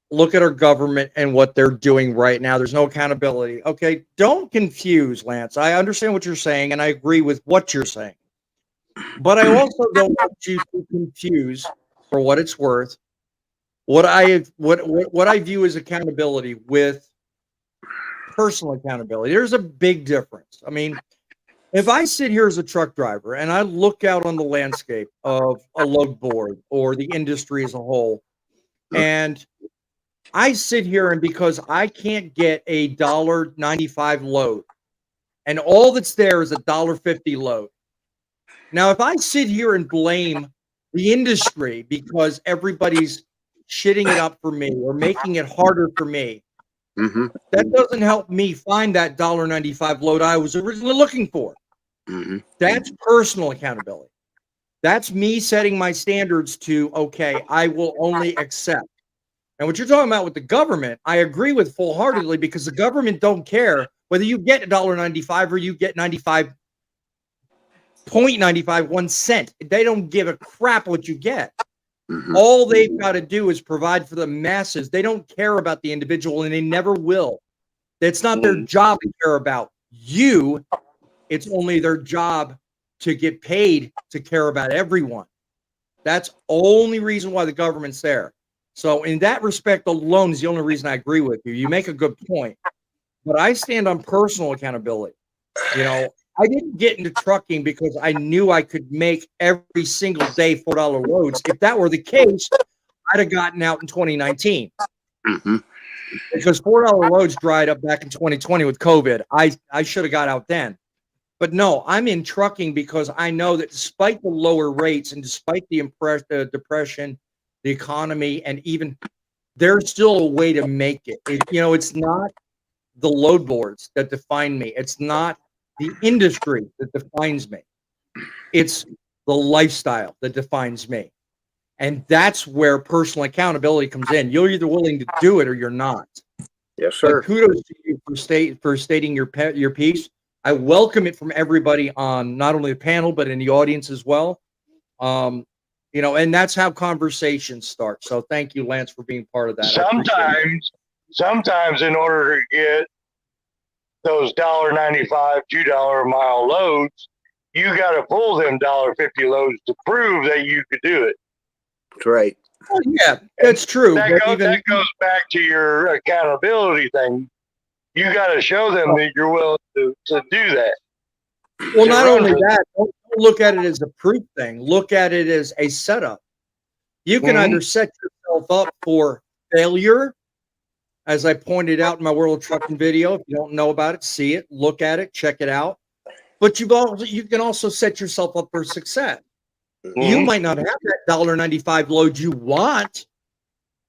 look at our government and what they're doing right now. There's no accountability. Okay, don't confuse, Lance. I understand what you're saying, and I agree with what you're saying. But I also don't want you to confuse, for what it's worth, what I view as accountability with personal accountability. There's a big difference. I mean, if I sit here as a truck driver and I look out on the landscape of a load board or the industry as a whole, and I sit here and because I can't get a $1.95 load, and all that's there is a $1.50 load. Now, if I sit here and blame the industry because everybody's shitting it up for me or making it harder for me, Mm-hmm. That doesn't help me find that $1.95 load I was originally looking for. Mm-hmm. That's personal accountability. That's me setting my standards to, okay, I will only accept. And what you're talking about with the government, I agree with full-heartedly, because the government don't care whether you get $1.95 or you get 95.95, 1 cent. They don't give a crap what you get. Mm-hmm. All they've got to do is provide for the masses. They don't care about the individual, and they never will. It's not their job to care about you. It's only their job to get paid to care about everyone. That's only reason why the government's there. So in that respect alone is the only reason I agree with you. You make a good point. But I stand on personal accountability. You know, I didn't get into trucking because I knew I could make every single day $4 loads. If that were the case, I'd have gotten out in 2019. Mm-hmm. Because $4 loads dried up back in 2020 with COVID. I should have got out then. But no, I'm in trucking because I know that despite the lower rates and despite the depression, the economy, and even there's still a way to make it. It's not the load boards that define me. It's not the industry that defines me. It's the lifestyle that defines me. And that's where personal accountability comes in. You're either willing to do it or you're not. Yes, sir. But kudos to you for stating your piece. I welcome it from everybody on not only the panel, but in the audience as well. And that's how conversations start. So thank you, Lance, for being part of that. Sometimes in order to get those $1.95, $2 a mile loads, you got to pull them $1.50 loads to prove that you could do it. That's right. Oh, yeah, that's true. That goes back to your accountability thing. You got to show them that you're willing to do that. Well, not only that, don't look at it as a proof thing. Look at it as a setup. You can either set yourself up for failure, as I pointed out in my World of Trucking video. If you don't know about it, see it, look at it, check it out. But you can also set yourself up for success. You might not have that $1.95 load you want,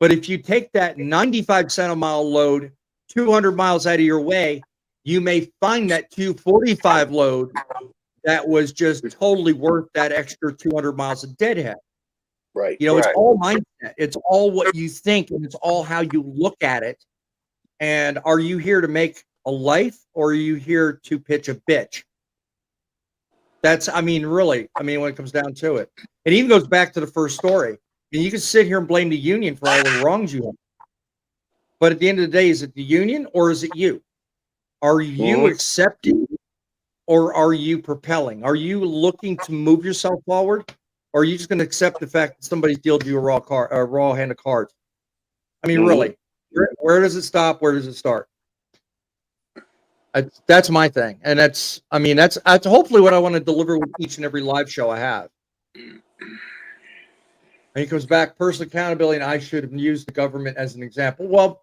but if you take that 95 cent a mile load 200 miles out of your way, you may find that 245 load that was just totally worth that extra 200 miles of deadhead. Right. It's all mindset. It's all what you think, and it's all how you look at it. And are you here to make a life, or are you here to pitch a bitch? Really, when it comes down to it. It even goes back to the first story. And you can sit here and blame the union for all the wrongs you have. But at the end of the day, is it the union or is it you? Are you accepting or are you propelling? Are you looking to move yourself forward? Or are you just going to accept the fact that somebody's dealt you a raw hand of cards? Really, where does it stop? Where does it start? That's my thing. And that's hopefully what I want to deliver with each and every live show I have. And it comes back, personal accountability, and I should have used the government as an example. Well,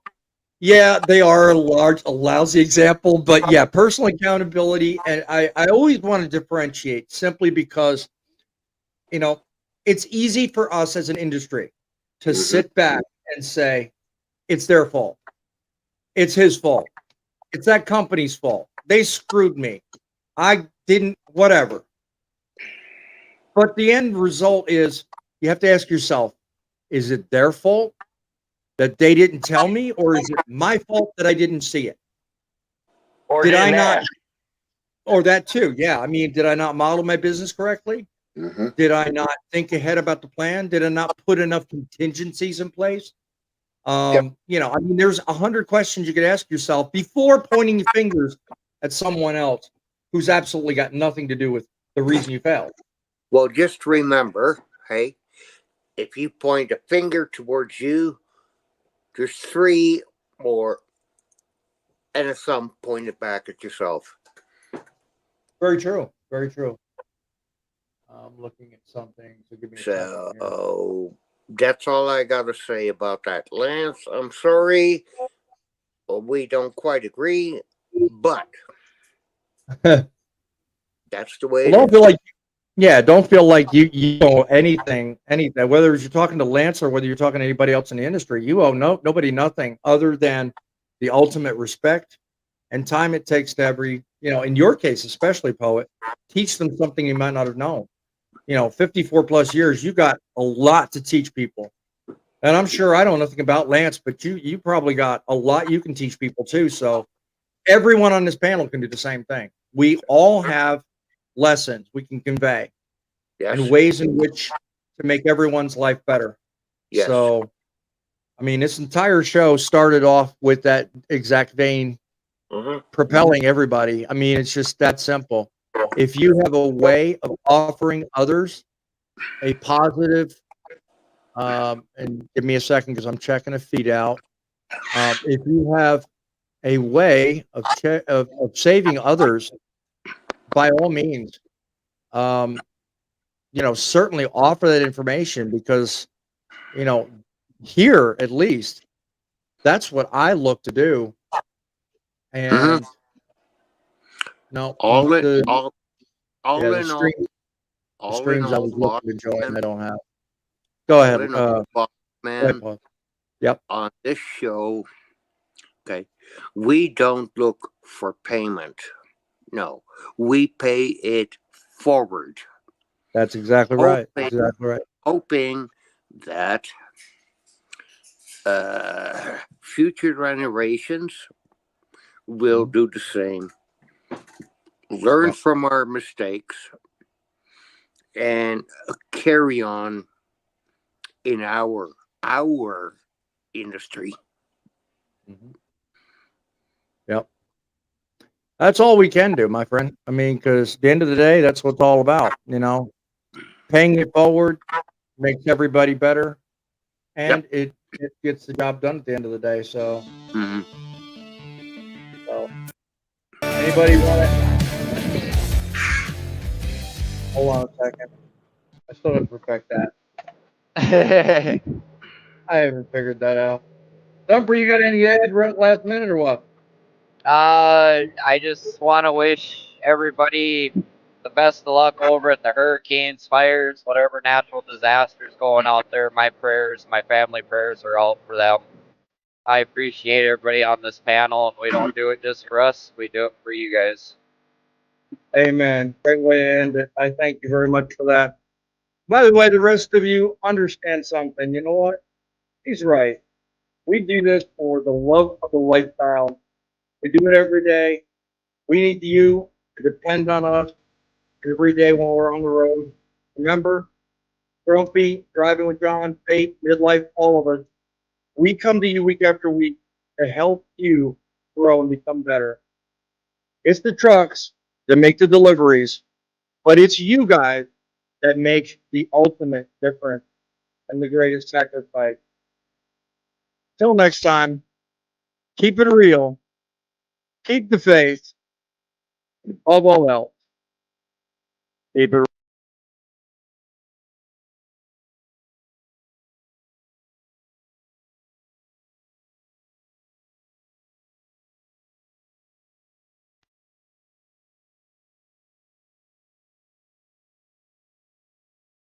yeah, they are a lousy example, but yeah, personal accountability. And I always want to differentiate simply because, it's easy for us as an industry to sit back and say, it's their fault. It's his fault. It's that company's fault. They screwed me. I didn't, whatever. But the end result is you have to ask yourself, is it their fault that they didn't tell me, or is it my fault that I didn't see it? Or did I not? ask? Or that too, yeah. Did I not model my business correctly? Did I not think ahead about the plan? Did I not put enough contingencies in place? There's 100 questions you could ask yourself before pointing your fingers at someone else who's absolutely got nothing to do with the reason you failed. Well, just remember, hey, if you point a finger towards you, there's 3 more, and a thumb pointed back at yourself. Very true. Very true. I'm looking at something. So give me a second here. That's all I got to say about that. Lance, I'm sorry. We don't quite agree, but that's the way don't feel like you owe anything, whether you're talking to Lance or whether you're talking to anybody else in the industry. You owe nobody nothing other than the ultimate respect and time it takes to every, in your case, especially poet, teach them something you might not have known. 54 plus years, you got a lot to teach people. And I'm sure I don't know nothing about Lance, but you probably got a lot you can teach people too. So everyone on this panel can do the same thing. We all have lessons we can convey and Yes. ways in which to make everyone's life better. Yes. So, I mean, this entire show started off with that exact vein, propelling everybody. I mean, it's just that simple. If you have a way of offering others a positive, and give me a second because I'm checking a feed out. If you have a way of saving others, by all means, certainly offer that information because, here at least, that's what I look to do. And no, all the, in all, all yeah, the in all, stream, the all in streams I all, was boss looking to join, man, I don't have. Go ahead. all in all, boss Go ahead, man, Paul. Yep. on this show, okay, we don't look for payment. No, we pay it forward. That's exactly right. Exactly right. Hoping that future generations will do the same. Learn from our mistakes and carry on in our industry. Yep. That's all we can do, my friend. I mean, because at the end of the day, that's what it's all about. Paying it forward makes everybody better, and it gets the job done at the end of the day. So, so anybody want it? Hold on a second. I still have to perfect that. I haven't figured that out. Thumper, you got any ad last minute or what? I just want to wish everybody the best of luck over at the hurricanes, fires, whatever natural disasters going out there. My prayers, my family prayers are out for them. I appreciate everybody on this panel, and we don't do it just for us. We do it for you guys. Amen. Great way to end it. I thank you very much for that. By the way, the rest of you understand something. You know what? He's right. We do this for the love of the lifestyle. We do it every day. We need you to depend on us every day when we're on the road. Remember, Grumpy, Driving with John, Fate, Midlife, all of us. We come to you week after week to help you grow and become better. It's the trucks that make the deliveries, but it's you guys that make the ultimate difference and the greatest sacrifice. Till next time, keep it real, keep the faith, above all else, keep it